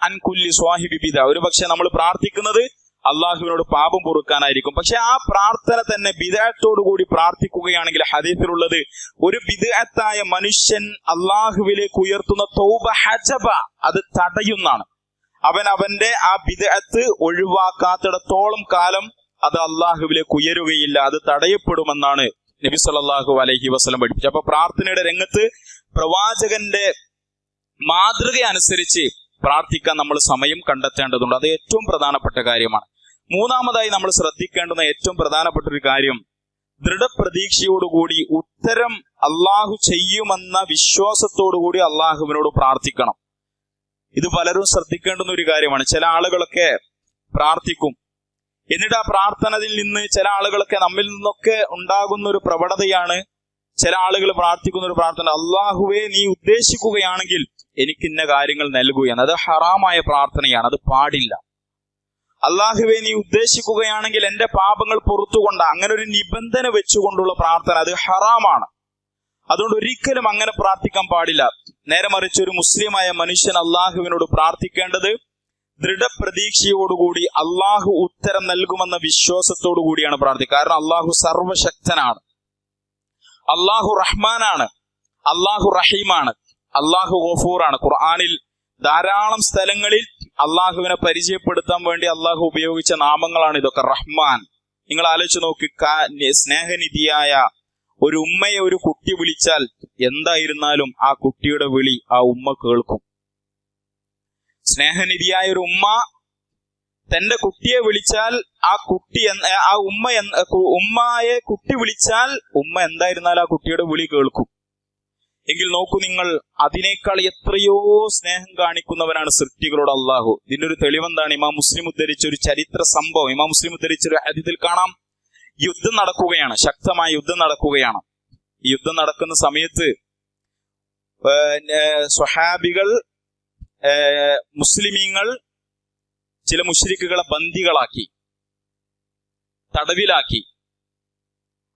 അൻ കുല്ലി സ്വാഹിബി ബിദഅ. ഒരു പക്ഷെ നമ്മൾ പ്രാർത്ഥിക്കുന്നത് അള്ളാഹുവിനോട് പാപം പൊറുക്കാനായിരിക്കും. പക്ഷെ ആ പ്രാർത്ഥന തന്നെ ബിദ്അത്തോടു കൂടി പ്രാർത്ഥിക്കുകയാണെങ്കിൽ, ഹദീസിലുള്ളത്, ഒരു ബിദ്അത്തായ മനുഷ്യൻ അള്ളാഹുവിലേക്ക് ഉയർത്തുന്ന തൗബ ഹജബ, അത് തടയുന്നതാണ്. അവന്റെ ആ ബിദ്അത്ത് ഒഴിവാക്കാത്തിടത്തോളം കാലം അത് അള്ളാഹുവിലേക്ക് ഉയരുകയില്ല, അത് തടയപ്പെടുമെന്നാണ് നബി സല്ലല്ലാഹു അലൈഹി വസല്ലം പഠിപ്പിച്ചത്. അപ്പൊ പ്രാർത്ഥനയുടെ രംഗത്ത് പ്രവാചകന്റെ മാതൃക അനുസരിച്ച് പ്രാർത്ഥിക്കാൻ നമ്മൾ സമയം കണ്ടെത്തേണ്ടതുണ്ട്. അത് ഏറ്റവും പ്രധാനപ്പെട്ട കാര്യമാണ്. മൂന്നാമതായി നമ്മൾ ശ്രദ്ധിക്കേണ്ടുന്ന ഏറ്റവും പ്രധാനപ്പെട്ട ഒരു കാര്യം, ദൃഢപ്രതീക്ഷയോടുകൂടി ഉത്തരം അള്ളാഹു ചെയ്യുമെന്ന വിശ്വാസത്തോടുകൂടി അള്ളാഹുവിനോട് പ്രാർത്ഥിക്കണം. ഇത് പലരും ശ്രദ്ധിക്കേണ്ടുന്ന ഒരു കാര്യമാണ്. ചില ആളുകളൊക്കെ പ്രാർത്ഥിക്കും, എന്നിട്ട് ആ പ്രാർത്ഥനയിൽ നിന്ന് ചില ആളുകളൊക്കെ നമ്മിൽ നിന്നൊക്കെ ഉണ്ടാകുന്ന ഒരു പ്രവണതയാണ്, ചില ആളുകൾ പ്രാർത്ഥിക്കുന്ന ഒരു പ്രാർത്ഥന, അള്ളാഹുവേ നീ ഉദ്ദേശിക്കുകയാണെങ്കിൽ എനിക്ക് ഇന്ന കാര്യങ്ങൾ നൽകുകയാണ്. അത് ഹറാമായ പ്രാർത്ഥനയാണ്, അത് പാടില്ല. അള്ളാഹുവേ നീ ഉദ്ദേശിക്കുകയാണെങ്കിൽ എന്റെ പാപങ്ങൾ പുറത്തുകൊണ്ട, അങ്ങനെ ഒരു നിബന്ധന വെച്ചുകൊണ്ടുള്ള പ്രാർത്ഥന അത് ഹറാമാണ്. അതുകൊണ്ട് ഒരിക്കലും അങ്ങനെ പ്രാർത്ഥിക്കാൻ പാടില്ല. നേരെ മറിച്ച് ഒരു മുസ്ലിമായ മനുഷ്യൻ അള്ളാഹുവിനോട് പ്രാർത്ഥിക്കേണ്ടത് ദൃഢപ്രതീക്ഷയോടുകൂടി അള്ളാഹു ഉത്തരം നൽകുമെന്ന വിശ്വാസത്തോടു കൂടിയാണ് പ്രാർത്ഥിക്കുക. കാരണം അള്ളാഹു സർവശക്തനാണ്, അള്ളാഹു റഹ്മാനാണ്, അള്ളാഹു റഹീമാണ്, അള്ളാഹു ഗഫൂറാണ്. ഖുർആനിൽ ധാരാളം സ്ഥലങ്ങളിൽ അള്ളാഹുവിനെ പരിചയപ്പെടുത്താൻ വേണ്ടി അള്ളാഹു ഉപയോഗിച്ച നാമങ്ങളാണ് ഇതൊക്കെ. റഹ്മാൻ, നിങ്ങൾ ആലോചിച്ച് നോക്കി, സ്നേഹനിധിയായ ഒരു ഉമ്മയെ ഒരു കുട്ടി വിളിച്ചാൽ എന്തായിരുന്നാലും ആ കുട്ടിയുടെ വിളി ആ ഉമ്മ കേൾക്കും. സ്നേഹനിധിയായ ഒരു ഉമ്മ തന്റെ കുട്ടിയെ വിളിച്ചാൽ ഉമ്മയെ കുട്ടി വിളിച്ചാൽ ഉമ്മ എന്തായിരുന്നാലും ആ കുട്ടിയുടെ വിളി കേൾക്കും. എങ്കിൽ നോക്കൂ നിങ്ങൾ, അതിനേക്കാൾ എത്രയോ സ്നേഹം കാണിക്കുന്നവനാണ് സൃഷ്ടികളോട് അള്ളാഹു. ഇതിന്റെ ഒരു തെളിവെന്താണ്? ഇമാം മുസ്ലിം ഉദ്ധരിച്ച ഒരു ചരിത്ര സംഭവം. ഇമാം മുസ്ലിം ഉദ്ധരിച്ച ഒരു ഹദീസിൽ കാണാം, യുദ്ധം നടക്കുകയാണ്, ശക്തമായ യുദ്ധം നടക്കുകയാണ്. ഈ യുദ്ധം നടക്കുന്ന സമയത്ത് സ്വഹാബികൾ, മുസ്ലിമീങ്ങൾ ചില മുശ്രിക്കുകളെ ബന്ദികളാക്കി, തടവിലാക്കി.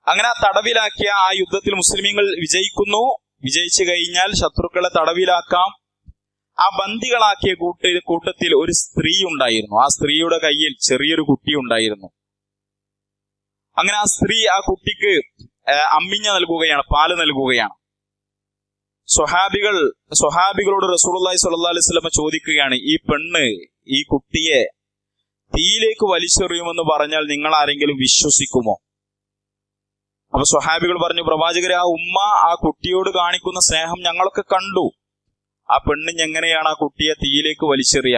അങ്ങനെ ആ തടവിലാക്കിയ ആ യുദ്ധത്തിൽ മുസ്ലിമീങ്ങൾ വിജയിക്കുന്നു. വിജയിച്ചു കഴിഞ്ഞാൽ ശത്രുക്കളെ തടവിലാക്കാം. ആ ബന്ദികളാക്കിയ കൂട്ടത്തിൽ ഒരു സ്ത്രീ ഉണ്ടായിരുന്നു. ആ സ്ത്രീയുടെ കയ്യിൽ ചെറിയൊരു കുട്ടി ഉണ്ടായിരുന്നു. അങ്ങനെ ആ സ്ത്രീ ആ കുട്ടിക്ക് അമ്മിഞ്ഞ നൽകുകയാണ്, പാല് നൽകുകയാണ്. സ്വഹാബികളോട് റസൂലുള്ളാഹി സ്വല്ലല്ലാഹു അലൈഹി വസല്ലം ചോദിക്കുകയാണ്, ഈ പെണ്ണ് ഈ കുട്ടിയെ തീയിലേക്ക് വലിച്ചെറിയുമെന്ന് പറഞ്ഞാൽ നിങ്ങൾ ആരെങ്കിലും വിശ്വസിക്കുമോ? അപ്പൊ സ്വഹാബികൾ പറഞ്ഞു, പ്രവാചകരെ, ആ ഉമ്മ ആ കുട്ടിയോട് കാണിക്കുന്ന സ്നേഹം ഞങ്ങളൊക്കെ കണ്ടു. ആ പെണ്ണിന് എങ്ങനെയാണ് ആ കുട്ടിയെ തീയിലേക്ക് വലിച്ചെറിയ?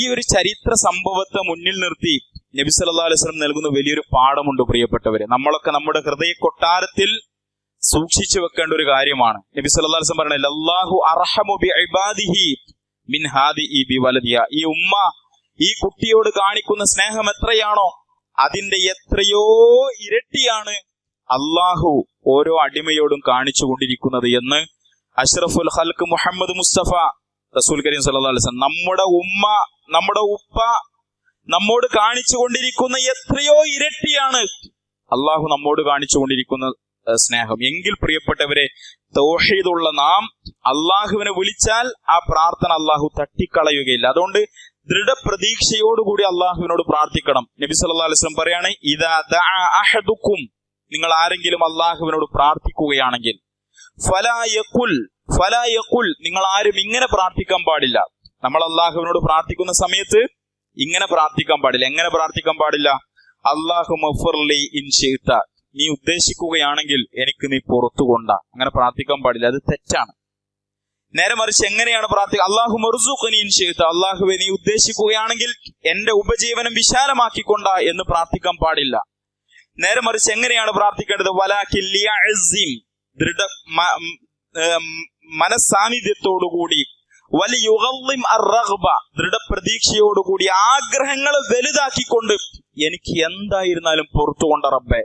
ഈ ഒരു ചരിത്ര സംഭവത്തെ മുന്നിൽ നിർത്തി നബി സല്ലല്ലാഹു അലൈഹി വസല്ലം നൽകുന്ന വലിയൊരു പാഠമുണ്ട് പ്രിയപ്പെട്ടവരെ. നമ്മളൊക്കെ നമ്മുടെ ഹൃദയ കൊട്ടാരത്തിൽ സൂക്ഷിച്ചു വെക്കേണ്ട ഒരു കാര്യമാണ്. നബി സല്ലല്ലാഹു അലൈഹി വസല്ലം പറഞ്ഞത്, അല്ലാഹു അർഹമു ബിഇബാദിഹി മിൻ ഹാദിഇ ബിവലദിഹ. ഈ ഉമ്മ ഈ കുട്ടിയോട് കാണിക്കുന്ന സ്നേഹം എത്രയാണോ അതിന്റെ എത്രയോ ഇരട്ടിയാണ് അള്ളാഹു ഓരോ അടിമയോടും കാണിച്ചു കൊണ്ടിരിക്കുന്നത് എന്ന് അഷ്റഫുൽ ഖൽഖ് മുഹമ്മദ് മുസ്തഫ റസൂൽ കരീം സല്ലല്ലാഹു അലൈഹി വസല്ലം, നമ്മുടെ ഉമ്മ, നമ്മുടെ ഉപ്പ നമ്മോട് കാണിച്ചു കൊണ്ടിരിക്കുന്ന എത്രയോ ഇരട്ടിയാണ് അള്ളാഹു നമ്മോട് കാണിച്ചു കൊണ്ടിരിക്കുന്ന സ്നേഹം. എങ്കിൽ പ്രിയപ്പെട്ടവരെ, തൗഹീദുള്ള നാം അള്ളാഹുവിനെ വിളിച്ചാൽ ആ പ്രാർത്ഥന അള്ളാഹു തട്ടിക്കളയുകയില്ല. അതുകൊണ്ട് ദൃഢപ്രതീക്ഷയോടുകൂടി അള്ളാഹുവിനോട് പ്രാർത്ഥിക്കണം. നബി സല്ലല്ലാഹു അലൈഹി വസല്ലം പറയാണ്, ഇദാ ദഅ അഹദുക്കും, നിങ്ങൾ ആരെങ്കിലും അള്ളാഹുവിനോട് പ്രാർത്ഥിക്കുകയാണെങ്കിൽ, ഫലാ യഖുൽ, നിങ്ങൾ ആരും ഇങ്ങനെ പ്രാർത്ഥിക്കാൻ പാടില്ല. നമ്മൾ അള്ളാഹുവിനോട് പ്രാർത്ഥിക്കുന്ന സമയത്ത് ഇങ്ങനെ പ്രാർത്ഥിക്കാൻ പാടില്ല. എങ്ങനെ പ്രാർത്ഥിക്കാൻ പാടില്ല? അല്ലാഹുമ്മഗ്ഫിർലി ഇൻ ശിഅ്ത, നീ ഉദ്ദേശിക്കുകയാണെങ്കിൽ എനിക്ക് നീ പുറത്തു കൊണ്ടാ. അങ്ങനെ പ്രാർത്ഥിക്കാൻ പാടില്ല, അത് തെറ്റാണ്. നേരെ മറിച്ച് എങ്ങനെയാണ് പ്രാർത്ഥിക്കുക? അല്ലാഹുമ്മർസുഖ്നി ഇൻ ശിഅ്ത, അല്ലാഹുവേ നീ ഉദ്ദേശിക്കുകയാണെങ്കിൽ എന്റെ ഉപജീവനം വിശാലമാക്കിക്കൊണ്ട എന്ന് പ്രാർത്ഥിക്കാൻ പാടില്ല. നേരെ മറിച്ച് എങ്ങനെയാണ് പ്രാർത്ഥിക്കേണ്ടത്? വലാകിൻ ലിയഅ്സിം, മനസാന്നിധ്യത്തോടുകൂടി, വലിയുഗള്ളിം അർറഗ്ബ, ദൃഢപ്രതീക്ഷയോടുകൂടി, ആഗ്രഹങ്ങൾ വലുതാക്കിക്കൊണ്ട്, എനിക്ക് എന്തായിരുന്നാലും പുറത്തു കൊണ്ട റബ്ബേ,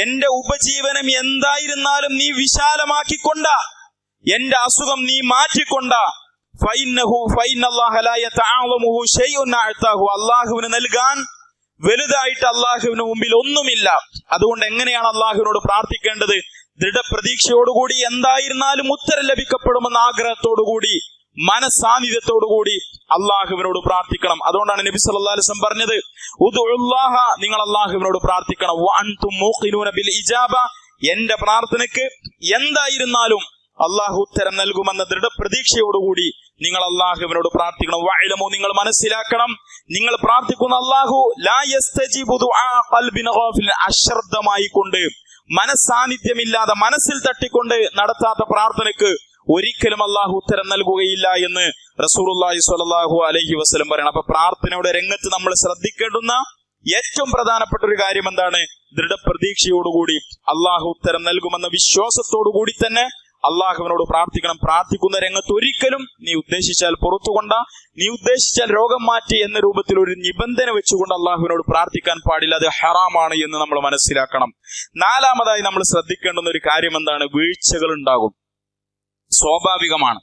എന്റെ ഉപജീവനം എന്തായിരുന്നാലും നീ വിശാലമാക്കിക്കൊണ്ട, എന്റെ അസുഖം നീ മാറ്റിക്കൊണ്ട, അള്ളാഹുവിന് നൽകാൻ വലുതായിട്ട് അള്ളാഹുവിന് മുമ്പിൽ ഒന്നുമില്ല. അതുകൊണ്ട് എങ്ങനെയാണ് അള്ളാഹുവിനോട് പ്രാർത്ഥിക്കേണ്ടത്? ദൃഢപ്രതീക്ഷയോടുകൂടി, എന്തായിരുന്നാലും ഉത്തരം ലഭിക്കപ്പെടുമെന്ന ആഗ്രഹത്തോടുകൂടി, മനസാന്നിധ്യത്തോടുകൂടി അള്ളാഹുവിനോട് പ്രാർത്ഥിക്കണം. അതുകൊണ്ടാണ് നബി സല്ലല്ലാഹു അലൈഹി വസല്ലം പറഞ്ഞത്, ഉദ്ഉല്ലാഹ, നിങ്ങൾ അള്ളാഹുവിനോട് പ്രാർത്ഥിക്കണം, വഅൻതും മൂഖിനൂന ബിൽ ഇജാബ, എന്റെ പ്രാർത്ഥനയ്ക്ക് എന്തായിരുന്നാലും അള്ളാഹു ഉത്തരം നൽകുമെന്ന ദൃഢപ്രതീക്ഷയോടുകൂടി നിങ്ങൾ അള്ളാഹുവിനോട് പ്രാർത്ഥിക്കണം. വഅലമു, നിങ്ങൾ മനസ്സിലാക്കണം, നിങ്ങൾ പ്രാർത്ഥിക്കുന്ന അള്ളാഹു ലാ യസ്തജീബു ദുആ ഖൽബിൻ ഗാഫിൽ, അശ്രദ്ധമായി കൊണ്ട്, മനസാന്നിധ്യമില്ലാതെ, മനസ്സിൽ തട്ടിക്കൊണ്ട് നടത്താത്ത പ്രാർത്ഥനയ്ക്ക് ഒരിക്കലും അള്ളാഹു ഉത്തരം നൽകുകയില്ല എന്ന് റസൂലുള്ളാഹി സ്വല്ലല്ലാഹു അലൈഹി വസല്ലം പറയണം. അപ്പൊ പ്രാർത്ഥനയുടെ രംഗത്ത് നമ്മൾ ശ്രദ്ധിക്കേണ്ടുന്ന ഏറ്റവും പ്രധാനപ്പെട്ട ഒരു കാര്യം എന്താണ്? ദൃഢപ്രതീക്ഷയോടുകൂടി അള്ളാഹു ഉത്തരം നൽകുമെന്ന വിശ്വാസത്തോടുകൂടി തന്നെ അള്ളാഹുവിനോട് പ്രാർത്ഥിക്കണം. പ്രാർത്ഥിക്കുന്ന രംഗത്ത് ഒരിക്കലും നീ ഉദ്ദേശിച്ചാൽ പുറത്തുകൊണ്ട, നീ ഉദ്ദേശിച്ചാൽ രോഗം മാറ്റി എന്ന രൂപത്തിൽ ഒരു നിബന്ധന വെച്ചുകൊണ്ട് അള്ളാഹുവിനോട് പ്രാർത്ഥിക്കാൻ പാടില്ല. അത് ഹറാമാണ് എന്ന് നമ്മൾ മനസ്സിലാക്കണം. നാലാമതായി നമ്മൾ ശ്രദ്ധിക്കേണ്ടുന്ന ഒരു കാര്യം എന്താണ്? വീഴ്ചകൾ ഉണ്ടാകും, സ്വാഭാവികമാണ്.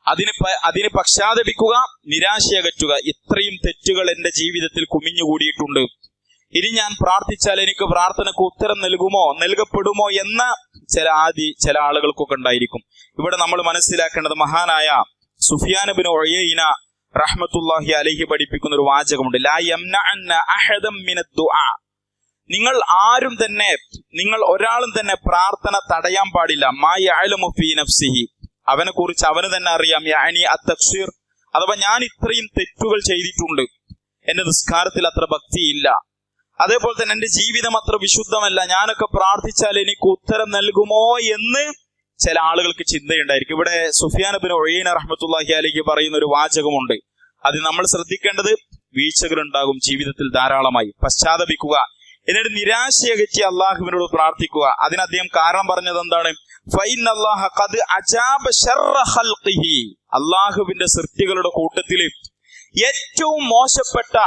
അതിന് പശ്ചാത്തപിക്കുക, നിരാശയകറ്റുക. ഇത്രയും തെറ്റുകൾ എന്റെ ജീവിതത്തിൽ കുമിഞ്ഞുകൂടിയിട്ടുണ്ട്, ഇനി ഞാൻ പ്രാർത്ഥിച്ചാൽ എനിക്ക് പ്രാർത്ഥനക്ക് ഉത്തരം നൽകപ്പെടുമോ എന്ന ചില ആളുകൾക്കൊക്കെ ഉണ്ടായിരിക്കും. ഇവിടെ നമ്മൾ മനസ്സിലാക്കേണ്ടത്, മഹാനായ സുഫിയാൻ ഇബ്നു ഉയൈന റഹ്മത്തുള്ളാഹി അലൈഹി പഠിപ്പിക്കുന്ന ഒരു വാചകമുണ്ട്, ലാ യംനഅന്ന അഹദം മിനദ് ദുആ, നിങ്ങൾ ഒരാളും തന്നെ പ്രാർത്ഥന തടയാൻ പാടില്ല. മാ യഅലമു ഫീ നഫ്സിഹി, അവനെ കുറിച്ച് അവന് തന്നെ അറിയാം. യാനി അത്തഖ്സീർ, അഥവാ ഞാൻ ഇത്രയും തെറ്റുകൾ ചെയ്തിട്ടുണ്ട്, എന്റെ നിസ്കാരത്തിൽ അത്ര ഭക്തിയില്ല, അതേപോലെ തന്നെ എന്റെ ജീവിതം അത്ര വിശുദ്ധമല്ല, ഞാനൊക്കെ പ്രാർത്ഥിച്ചാൽ എനിക്ക് ഉത്തരം നൽകുമോ എന്ന് ചില ആളുകൾക്ക് ചിന്തയുണ്ടായിരിക്കും. ഇവിടെ സുഫിയാൻ ഇബ്നു ഉയൈന റഹ്മത്തുള്ളാഹി അലൈഹി പറയുന്ന ഒരു വാചകമുണ്ട്. അത് നമ്മൾ ശ്രദ്ധിക്കേണ്ടത്, വീഴ്ചകൾ ഉണ്ടാകും ജീവിതത്തിൽ ധാരാളമായി. പശ്ചാത്തപിക്കുക, എന്നിട്ട് നിരാശയകറ്റി അള്ളാഹുവിനോട് പ്രാർത്ഥിക്കുക. അതിന് അദ്ദേഹം കാരണം പറഞ്ഞത് എന്താണ്? ഫഇന്നല്ലാഹ ഖദ് അജാബ ശർറ ഖൽഖിഹി, അള്ളാഹുവിന്റെ സൃഷ്ടികളുടെ കൂട്ടത്തിൽ ഏറ്റവും മോശപ്പെട്ട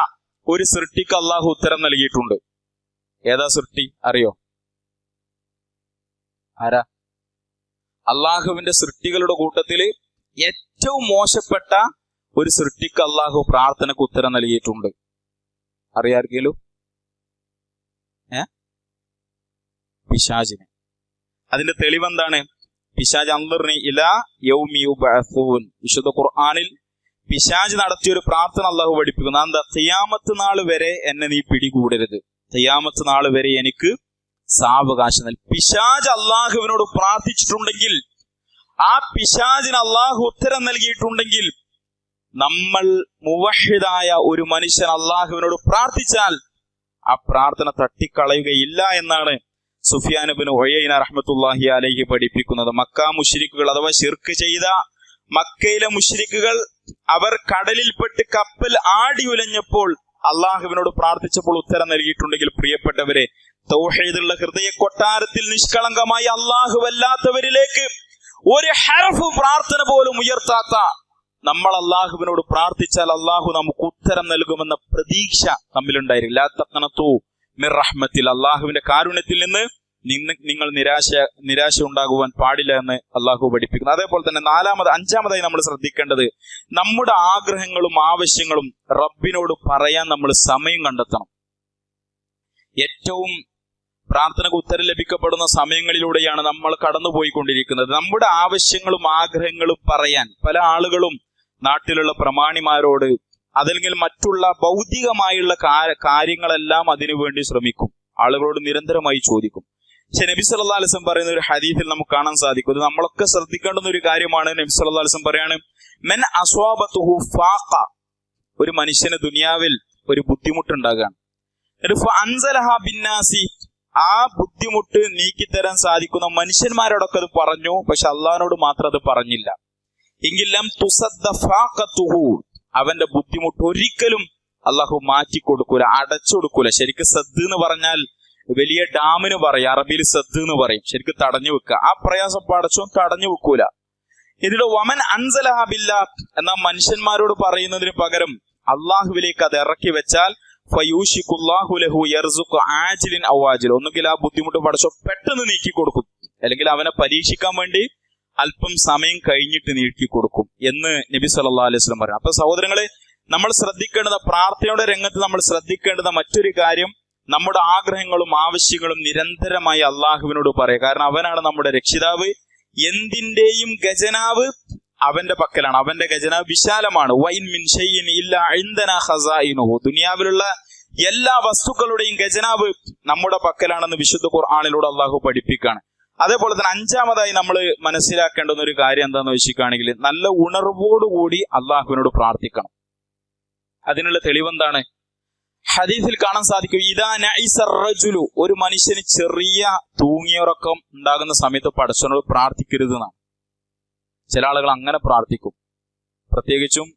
ഒരു സൃഷ്ടിക്ക് അള്ളാഹു ഉത്തരം നൽകിയിട്ടുണ്ട്. ഏതാ സൃഷ്ടി അറിയോ? ആരാ? അള്ളാഹുവിന്റെ സൃഷ്ടികളുടെ കൂട്ടത്തിൽ ഏറ്റവും മോശപ്പെട്ട ഒരു സൃഷ്ടിക്ക് അള്ളാഹു പ്രാർത്ഥനക്ക് ഉത്തരം നൽകിയിട്ടുണ്ട്. അറിയാർക്കെങ്കിലും? പിശാചിന്. അതിന്റെ തെളിവെന്താണ്? പിശാജ് അൻദുർനി ഇലാ യൗമി യുബഅസൂൻ, വിശുദ്ധ ഖുർആനിൽ പിശാജ് നടത്തിയൊരു പ്രാർത്ഥന അള്ളാഹു പഠിപ്പിക്കുന്നു. എന്താ? ഖിയാമത്ത് നാൾ വരെ എന്നെ നീ പിടികൂടരുത്, ഖിയാമത്ത് നാൾ വരെ എനിക്ക് സാവകാശം നൽകി. പിശാജ് അള്ളാഹുവിനോട് പ്രാർത്ഥിച്ചിട്ടുണ്ടെങ്കിൽ, ആ പിശാജിന് അള്ളാഹു ഉത്തരം നൽകിയിട്ടുണ്ടെങ്കിൽ, നമ്മൾ മുവഹിദായ ഒരു മനുഷ്യൻ അള്ളാഹുവിനോട് പ്രാർത്ഥിച്ചാൽ ആ പ്രാർത്ഥന തട്ടിക്കളയുകയില്ല എന്നാണ് സുഫിയാൻ ഇബ്നു ഉയൈന റഹ്മത്തുള്ളാഹി അലൈഹി പഠിപ്പിക്കുന്നത്. മക്ക മുശ്രിക്കുകൾ അഥവാ ശിർക്ക് ചെയ്ത മക്കയിലെ മുശ്രിക്കുകൾ അവർ കടലിൽപ്പെട്ട് കപ്പൽ ആടി ഉലഞ്ഞപ്പോൾ അള്ളാഹുവിനോട് പ്രാർത്ഥിച്ചപ്പോൾ ഉത്തരം നൽകിയിട്ടുണ്ടെങ്കിൽ, പ്രിയപ്പെട്ടവരെ, തൗഹീദുള്ള ഹൃദയ കൊട്ടാരത്തിൽ നിഷ്കളങ്കമായി അള്ളാഹുവല്ലാത്തവരിലേക്ക് ഒരു ഹർഫ് പ്രാർത്ഥന പോലും ഉയർത്താത്ത നമ്മൾ അള്ളാഹുവിനോട് പ്രാർത്ഥിച്ചാൽ അള്ളാഹു നമുക്ക് ഉത്തരം നൽകുമെന്ന പ്രതീക്ഷ നമ്മിലുണ്ടായിരിക്കും. ലാ തഖ്നതു മിർ റഹ്മത്തിൽ, അള്ളാഹുവിന്റെ കാരുണ്യത്തിൽ നിന്ന് നിങ്ങൾ നിരാശ ഉണ്ടാകുവാൻ പാടില്ല എന്ന് അള്ളാഹു പഠിപ്പിക്കുന്നു. അതേപോലെ തന്നെ അഞ്ചാമതായി നമ്മൾ ശ്രദ്ധിക്കേണ്ടത്, നമ്മുടെ ആഗ്രഹങ്ങളും ആവശ്യങ്ങളും റബ്ബിനോട് പറയാൻ നമ്മൾ സമയം കണ്ടെത്തണം. ഏറ്റവും പ്രാർത്ഥനക്ക് ഉത്തരം ലഭിക്കപ്പെടുന്ന സമയങ്ങളിലൂടെയാണ് നമ്മൾ കടന്നുപോയിക്കൊണ്ടിരിക്കുന്നത്. നമ്മുടെ ആവശ്യങ്ങളും ആഗ്രഹങ്ങളും പറയാൻ പല ആളുകളും നാട്ടിലുള്ള പ്രമാണിമാരോട് അതല്ലെങ്കിൽ മറ്റുള്ള ഭൗതികമായുള്ള കാര്യങ്ങളെല്ലാം അതിനു വേണ്ടി ശ്രമിക്കും, ആളുകളോട് നിരന്തരമായി ചോദിക്കും. പക്ഷെ നബി സല്ലല്ലാഹു അലൈഹി വസല്ലം പറയുന്ന ഒരു ഹദീസിൽ നമുക്ക് കാണാൻ സാധിക്കും, ഇത് നമ്മളൊക്കെ ശ്രദ്ധിക്കേണ്ടുന്ന ഒരു കാര്യമാണ്. നബി സല്ലല്ലാഹു അലൈഹി വസല്ലം പറയാണ്, മൻ അസ്വാബതുഹു ഫാഖ, ഒരു മനുഷ്യന് ദുനിയാവിൽ ഒരു ബുദ്ധിമുട്ടുണ്ടാകാണ്, ആ ബുദ്ധിമുട്ട് നീക്കിത്തരാൻ സാധിക്കുന്ന മനുഷ്യന്മാരോടൊക്കെ അത് പറഞ്ഞു, പക്ഷെ അള്ളാഹിനോട് മാത്രം അത് പറഞ്ഞില്ല എങ്കിലും തുസദ്ദ ഫാഖതുഹു, അവന്റെ ബുദ്ധിമുട്ട് ഒരിക്കലും അള്ളാഹു മാറ്റി കൊടുക്കൂല, അടച്ചു കൊടുക്കൂല. ശരിക്കും സദ് എന്ന് പറഞ്ഞാൽ വലിയ ഡാമിന് പറയും, അറബിയിൽ സദ് എന്ന് പറയും, ശരിക്കും തടഞ്ഞു വെക്കുക. ആ പ്രയാസം പടച്ചും തടഞ്ഞു വെക്കൂല. ഇതിലൂടെ വമൻ അൻസലഹ ബില്ലാഹ് എന്ന മനുഷ്യന്മാരോട് പറയുന്നതിന് പകരം അള്ളാഹുവിലേക്ക് അത് ഇറക്കി വെച്ചാൽ ഫയൂഷിഖുല്ലാഹു ലഹു യർസുഖു ആജിലിൻ ഔ ആജിൽ, ഒന്നുകിൽ ആ ബുദ്ധിമുട്ട് പടച്ചോ പെട്ടെന്ന് നീക്കി കൊടുക്കും, അല്ലെങ്കിൽ അവനെ പരീക്ഷിക്കാൻ വേണ്ടി അല്പം സമയം കഴിഞ്ഞിട്ട് നീക്കി കൊടുക്കും എന്ന് നബി സല്ലല്ലാഹു അലൈഹി വസല്ലം പറയും. അപ്പൊ സഹോദരങ്ങളെ, നമ്മൾ ശ്രദ്ധിക്കേണ്ടത്, പ്രാർത്ഥനയുടെ രംഗത്ത് നമ്മൾ ശ്രദ്ധിക്കേണ്ടത് മറ്റൊരു കാര്യം, നമ്മുടെ ആഗ്രഹങ്ങളും ആവശ്യങ്ങളും നിരന്തരമായി അള്ളാഹുവിനോട് പറയുക. കാരണം അവനാണ് നമ്മുടെ രക്ഷിതാവ്, എന്തിന്റെയും ഖജനാവ് അവന്റെ പക്കലാണ്, അവന്റെ ഖജനാവ് വിശാലമാണ്. വൈൻ മിൻ ഷൈഇൻ ഇല്ലാ ഇൻദനാ ഖസായിനുഹു, ദുനിയാവിലുള്ള എല്ലാ വസ്തുക്കളുടെയും ഖജനാവ് നമ്മുടെ പക്കലാണെന്ന് വിശുദ്ധ ഖുർആനിലൂടെ അള്ളാഹു പഠിപ്പിക്കുകയാണ്. അതേപോലെ തന്നെ അഞ്ചാമതായി നമ്മൾ മനസ്സിലാക്കേണ്ടുന്ന ഒരു കാര്യം എന്താന്ന് വെച്ചിട്ടാണെങ്കിൽ, നല്ല ഉണർവോടുകൂടി അള്ളാഹുവിനോട് പ്രാർത്ഥിക്കണം. അതിനുള്ള തെളിവെന്താണ്? ഹദീസിൽ കാണാൻ സാധിക്കും, ഇദാ നഇസ റജുലു, ഒരു മനുഷ്യന് ചെറിയ തൂങ്ങിയുറക്കം ഉണ്ടാകുന്ന സമയത്ത് പടച്ചവനോട് പ്രാർത്ഥിക്കരുതെന്നാണ്. ചില ആളുകൾ അങ്ങനെ പ്രാർത്ഥിക്കും, പ്രത്യേകിച്ചും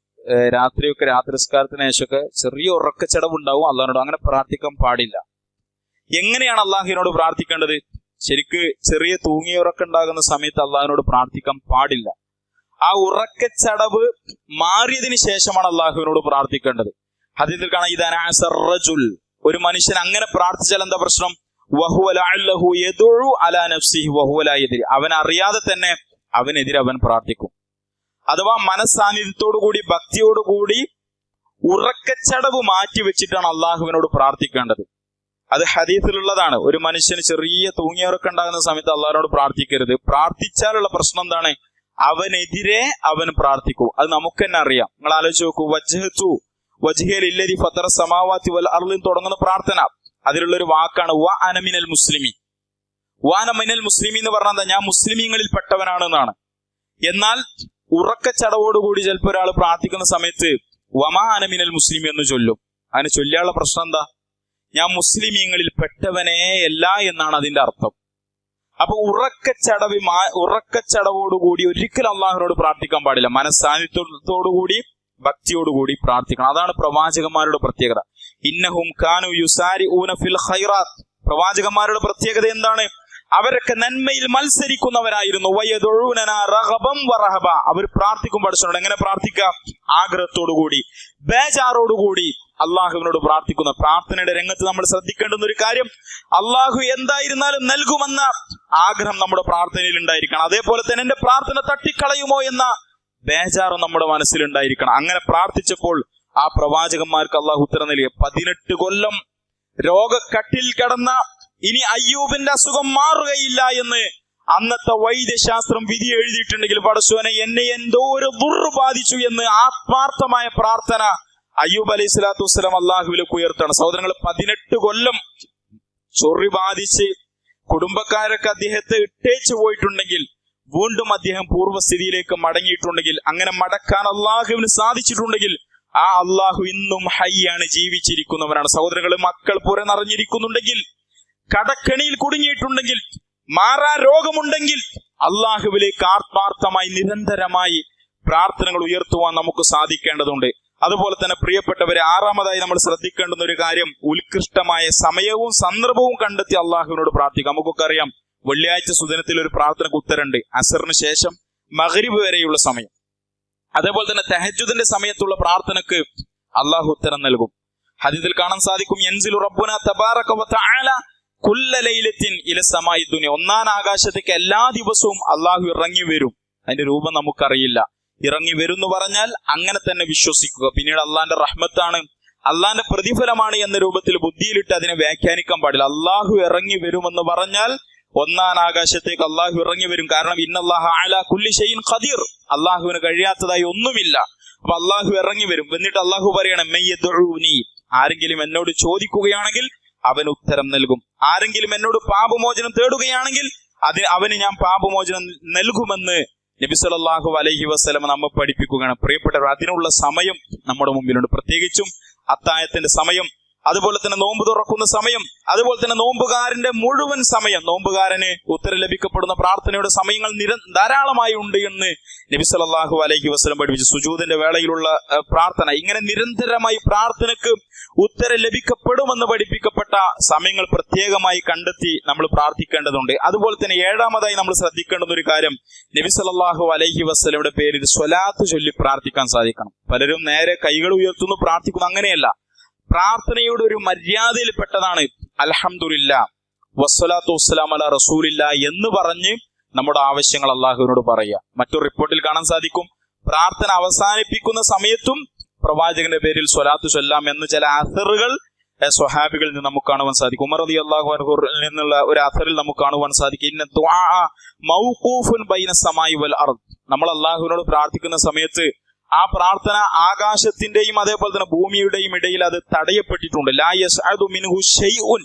രാത്രിയൊക്കെ, രാത്രി നിസ്കാരത്തിന് ശേഷമൊക്കെ ചെറിയ ഉറക്കച്ചടവുണ്ടാവും അള്ളാഹിനോട്. അങ്ങനെ പ്രാർത്ഥിക്കാൻ പാടില്ല. എങ്ങനെയാണ് അള്ളാഹുവിനോട് പ്രാർത്ഥിക്കേണ്ടത്? ശരിക്ക് ചെറിയ തൂങ്ങിയുറക്കം ഉണ്ടാകുന്ന സമയത്ത് അള്ളാഹിനോട് പ്രാർത്ഥിക്കാൻ പാടില്ല. ആ ഉറക്കച്ചടവ് മാറിയതിന് ശേഷമാണ് അള്ളാഹുവിനോട് പ്രാർത്ഥിക്കേണ്ടത്. ഹദീസിൽ കാണാം, ഇദാ നഅസ റജുൽ, ഒരു മനുഷ്യൻ അങ്ങനെ പ്രാർത്ഥിച്ചാൽ എന്താ പ്രശ്നം? വഹുവ ലഅല്ലഹു യദഉ അലാ നഫ്സിഹി വഹുവ ലാ യദ്രി, അവൻ അറിയാതെ തന്നെ അവനെതിരെ അവൻ പ്രാർത്ഥിക്കും. അഥവാ മനസ്സാന്നിധ്യത്തോടുകൂടി ഭക്തിയോടുകൂടി ഉറക്കച്ചടവ് മാറ്റി വെച്ചിട്ടാണ് അള്ളാഹുവിനോട് പ്രാർത്ഥിക്കേണ്ടത്. അത് ഹദീസിലുള്ളതാണ്. ഒരു മനുഷ്യന് ചെറിയ തൂങ്ങിയുറക്കം ഉണ്ടാകുന്ന സമയത്ത് അള്ളാഹിനോട് പ്രാർത്ഥിക്കരുത്. പ്രാർത്ഥിച്ചാലുള്ള പ്രശ്നം എന്താണ്? അവനെതിരെ അവൻ പ്രാർത്ഥിക്കും. അത് നമുക്ക് തന്നെ അറിയാം. നിങ്ങൾ ആലോചിച്ച് നോക്കൂ, വജ്ഹതു വജ്ഹിയ ലില്ലദി ഫത്തറ സമാവാതി വൽ അർളി തുടങ്ങുന്ന പ്രാർത്ഥന, അതിലുള്ളൊരു വാക്കാണ് വ അന മിനൽ മുസ്ലിമീൻ. വാന മിനൽ മുസ്ലിമീൻ എന്ന് പറഞ്ഞാൽ ഞാൻ മുസ്ലിമീങ്ങളിൽ പെട്ടവനാണെന്നാണ്. എന്നാൽ ഉറക്കച്ചടവോടുകൂടി ചിലപ്പോൾ ഒരാൾ പ്രാർത്ഥിക്കുന്ന സമയത്ത് വമാ അന മിനൽ മുസ്ലിമീൻ എന്ന് ചൊല്ലും. അതിന് ചൊല്ലിയുള്ള പ്രശ്നം എന്താ? ഞാൻ മുസ്ലിമീങ്ങളിൽ പെട്ടവനേ അല്ല എന്നാണ് അതിന്റെ അർത്ഥം. അപ്പൊ ഉറക്കച്ചടവോടുകൂടി ഒരിക്കലും അള്ളാഹുവിനോട് പ്രാർത്ഥിക്കാൻ പാടില്ല. മനസ്സാന്നിധ്യത്തോടുകൂടി ഭക്തിയോടുകൂടി പ്രാർത്ഥിക്കണം. അതാണ് പ്രവാചകന്മാരുടെ പ്രത്യേകത. ഇന്നഹും കാനു യുസാരിഊന ഫിൽ ഖൈറാത്ത്. പ്രവാചകന്മാരുടെ പ്രത്യേകത എന്താണ്? അവരൊക്കെ നന്മയിൽ മത്സരിക്കുന്നവരായിരുന്നു. വയദുഊനനാ റഗബൻ വറഹബ. അവർ പ്രാർത്ഥിക്കും പഠിച്ചോണ്ട്. എങ്ങനെ പ്രാർത്ഥിക്കാം? ആഗ്രഹത്തോടുകൂടി, ബേജാറോടുകൂടി അള്ളാഹുവിനോട് പ്രാർത്ഥിക്കുന്ന പ്രാർത്ഥനയുടെ രംഗത്ത് നമ്മൾ ശ്രദ്ധിക്കേണ്ടുന്ന ഒരു കാര്യം, അള്ളാഹു എന്തായിരുന്നാലും നൽകുമെന്ന ആഗ്രഹം നമ്മുടെ പ്രാർത്ഥനയിൽ ഉണ്ടായിരിക്കണം. അതേപോലെ തന്നെ എന്റെ പ്രാർത്ഥന തട്ടിക്കളയുമോ എന്ന ബേജാറും നമ്മുടെ മനസ്സിലുണ്ടായിരിക്കണം. അങ്ങനെ പ്രാർത്ഥിച്ചപ്പോൾ ആ പ്രവാചകന്മാർക്ക് അള്ളാഹു ഉത്തരം നൽകി. 18 കൊല്ലം രോഗക്കട്ടിൽ കിടന്ന ഇനി അയ്യൂബിന്റെ അസുഖം മാറുകയില്ല എന്ന് അന്നത്തെ വൈദ്യശാസ്ത്രം വിധി എഴുതിയിട്ടുണ്ടെങ്കിൽ, പടച്ചോനെ എന്നെ എന്തോ ഒരു ദുർറ് ബാധിച്ചു എന്ന് ആത്മാർത്ഥമായ പ്രാർത്ഥന അയ്യൂബ് അലൈഹി സ്വലാത്തു വസ്സലാം അള്ളാഹുവിലേക്ക് ഉയർത്താണ്. സഹോദരങ്ങൾ, 18 കൊല്ലം ചൊറി ബാധിച്ച് കുടുംബക്കാരൊക്കെ അദ്ദേഹത്തെ ഇട്ടേച്ചു പോയിട്ടുണ്ടെങ്കിൽ, വീണ്ടും അദ്ദേഹം പൂർവ്വസ്ഥിതിയിലേക്ക് മടങ്ങിയിട്ടുണ്ടെങ്കിൽ, അങ്ങനെ മടക്കാൻ അള്ളാഹുവിന് സാധിച്ചിട്ടുണ്ടെങ്കിൽ, ആ അള്ളാഹു ഇന്നും ഹയ്യാണ്, ജീവിച്ചിരിക്കുന്നവരാണ്. സഹോദരങ്ങൾ, മക്കൾ പുര നിറഞ്ഞിരിക്കുന്നുണ്ടെങ്കിൽ, കടക്കണിയിൽ കുടുങ്ങിയിട്ടുണ്ടെങ്കിൽ, മാറാ രോഗമുണ്ടെങ്കിൽ, അള്ളാഹുവിലേക്ക് ആത്മാർത്ഥമായി നിരന്തരമായി പ്രാർത്ഥനകൾ ഉയർത്തുവാൻ നമുക്ക് സാധിക്കേണ്ടതുണ്ട്. അതുപോലെ തന്നെ പ്രിയപ്പെട്ടവരെ, 6-മതായി നമ്മൾ ശ്രദ്ധിക്കേണ്ടുന്ന ഒരു കാര്യം, ഉത്കൃഷ്ടമായ സമയവും സന്ദർഭവും കണ്ടെത്തി അള്ളാഹുവിനോട് പ്രാർത്ഥിക്കാം. നമുക്കൊക്കെ അറിയാം, വെള്ളിയാഴ്ച സുദിനത്തിൽ ഒരു പ്രാർത്ഥനക്ക് ഉത്തരമുണ്ട്. അസറിന് ശേഷം മഗ്രിബ് വരെയുള്ള സമയം. അതേപോലെ തന്നെ തഹജ്ജുദിന്റെ സമയത്തുള്ള പ്രാർത്ഥനക്ക് അള്ളാഹു ഉത്തരം നൽകും. ഹദീസിൽ കാണാൻ സാധിക്കും, യൻസിലു റബ്ബുനാ തബാറക വ തആല കുല്ല ലൈലത്തിൻ ഇല സമാഇ ദുനിയ. 1-ാം ആകാശത്തേക്ക് എല്ലാ ദിവസവും അള്ളാഹു ഇറങ്ങി വരും. അതിന്റെ രൂപം നമുക്കറിയില്ല. ഇറങ്ങി വരും എന്ന് പറഞ്ഞാൽ അങ്ങനെ തന്നെ വിശ്വസിക്കുക. പിന്നീട് അള്ളാന്റെ റഹ്മത്താണ്, അള്ളാന്റെ പ്രതിഫലമാണ് എന്ന രൂപത്തിൽ ബുദ്ധിയിലിട്ട് അതിനെ വ്യാഖ്യാനിക്കാൻ പാടില്ല. അള്ളാഹു ഇറങ്ങി വരുമെന്ന് പറഞ്ഞാൽ 1-ാം ആകാശത്തേക്ക് അള്ളാഹു ഇറങ്ങി വരും. കാരണം ഇന്നല്ലാഹ അലാ കുല്ലി ഷൈഇൻ ഖദീർ, അള്ളാഹുവിന് കഴിയാത്തതായി ഒന്നുമില്ല. അപ്പൊ അള്ളാഹു ഇറങ്ങി വരും. എന്നിട്ട് അള്ളാഹു പറയണം, മയ്യദ്ഉനി, ആരെങ്കിലും എന്നോട് ചോദിക്കുകയാണെങ്കിൽ അവൻ ഉത്തരം നൽകും. ആരെങ്കിലും എന്നോട് പാപമോചനം തേടുകയാണെങ്കിൽ അവന് ഞാൻ പാപമോചനം നൽകുമെന്ന് നബി സല്ലല്ലാഹു അലൈഹി വസല്ലം നമ്മെ പഠിപ്പിക്കുകയാണ്. പ്രിയപ്പെട്ടവർ, അതിനുള്ള സമയം നമ്മുടെ മുമ്പിലുണ്ട്. പ്രത്യേകിച്ചും അത്താഴത്തിന്റെ സമയം, അതുപോലെ തന്നെ നോമ്പ് തുറക്കുന്ന സമയം, അതുപോലെ തന്നെ നോമ്പുകാരന്റെ മുഴുവൻ സമയം, നോമ്പുകാരന് ഉത്തരം ലഭിക്കപ്പെടുന്ന പ്രാർത്ഥനയുടെ സമയങ്ങൾ ധാരാളമായി ഉണ്ട് എന്ന് നബി സല്ലല്ലാഹു അലൈഹി വസല്ലം പഠിപ്പിച്ചു. സുജൂദിന്റെ വേളയിലുള്ള പ്രാർത്ഥന, ഇങ്ങനെ നിരന്തരമായി പ്രാർത്ഥനക്ക് ഉത്തരം ലഭിക്കപ്പെടുമെന്ന് പഠിപ്പിക്കപ്പെട്ട സമയങ്ങൾ പ്രത്യേകമായി കണ്ടെത്തി നമ്മൾ പ്രാർത്ഥിക്കേണ്ടതുണ്ട്. അതുപോലെ തന്നെ 7-മതായി നമ്മൾ ശ്രദ്ധിക്കേണ്ടുന്ന ഒരു കാര്യം, നബി സല്ലല്ലാഹു അലൈഹി വസല്ലമയുടെ പേരിൽ സ്വലാത്ത് ചൊല്ലി പ്രാർത്ഥിക്കാൻ സാധിക്കണം. പലരും നേരെ കൈകൾ ഉയർത്തുന്നു, പ്രാർത്ഥിക്കുന്നു. അങ്ങനെയല്ല. പ്രാർത്ഥനയുടെ ഒരു മര്യാദയിൽപ്പെട്ടതാണ് അൽഹംദുലില്ലാ വസ്സലാത്തു വസ്സലാമു അലാ റസൂലില്ലാ എന്ന് പറഞ്ഞ് നമ്മുടെ ആവശ്യങ്ങൾ അള്ളാഹുവിനോട് പറയുക. മറ്റൊരു റിപ്പോർട്ടിൽ കാണാൻ സാധിക്കും, പ്രാർത്ഥന അവസാനിപ്പിക്കുന്ന സമയത്തും പ്രവാചകന്റെ പേരിൽ സ്വലാത്ത് ചൊല്ലാം എന്ന് ചില അസറുകൾ സ്വഹാബികളിൽ നിന്ന് നമുക്ക് കാണുവാൻ സാധിക്കും. ഉമർ റളിയല്ലാഹു അൻഹുവിൽ നിന്നുള്ള ഒരു അസറിൽ നമുക്ക് കാണുവാൻ സാധിക്കും, ഇന്ന ദുആ മൗഖൂഫുൻ ബൈന സമായി വൽ അർദ്. നമ്മൾ അള്ളാഹുവിനോട് പ്രാർത്ഥിക്കുന്ന സമയത്ത് ആ പ്രാർത്ഥന ആകാശത്തിന്റെയും അതേപോലെ തന്നെ ഭൂമിയുടെയും ഇടയിൽ അത് തടയപ്പെട്ടിട്ടുണ്ട്. ലാ യസ്അദു മിൻഹു ഷൈഉൻ,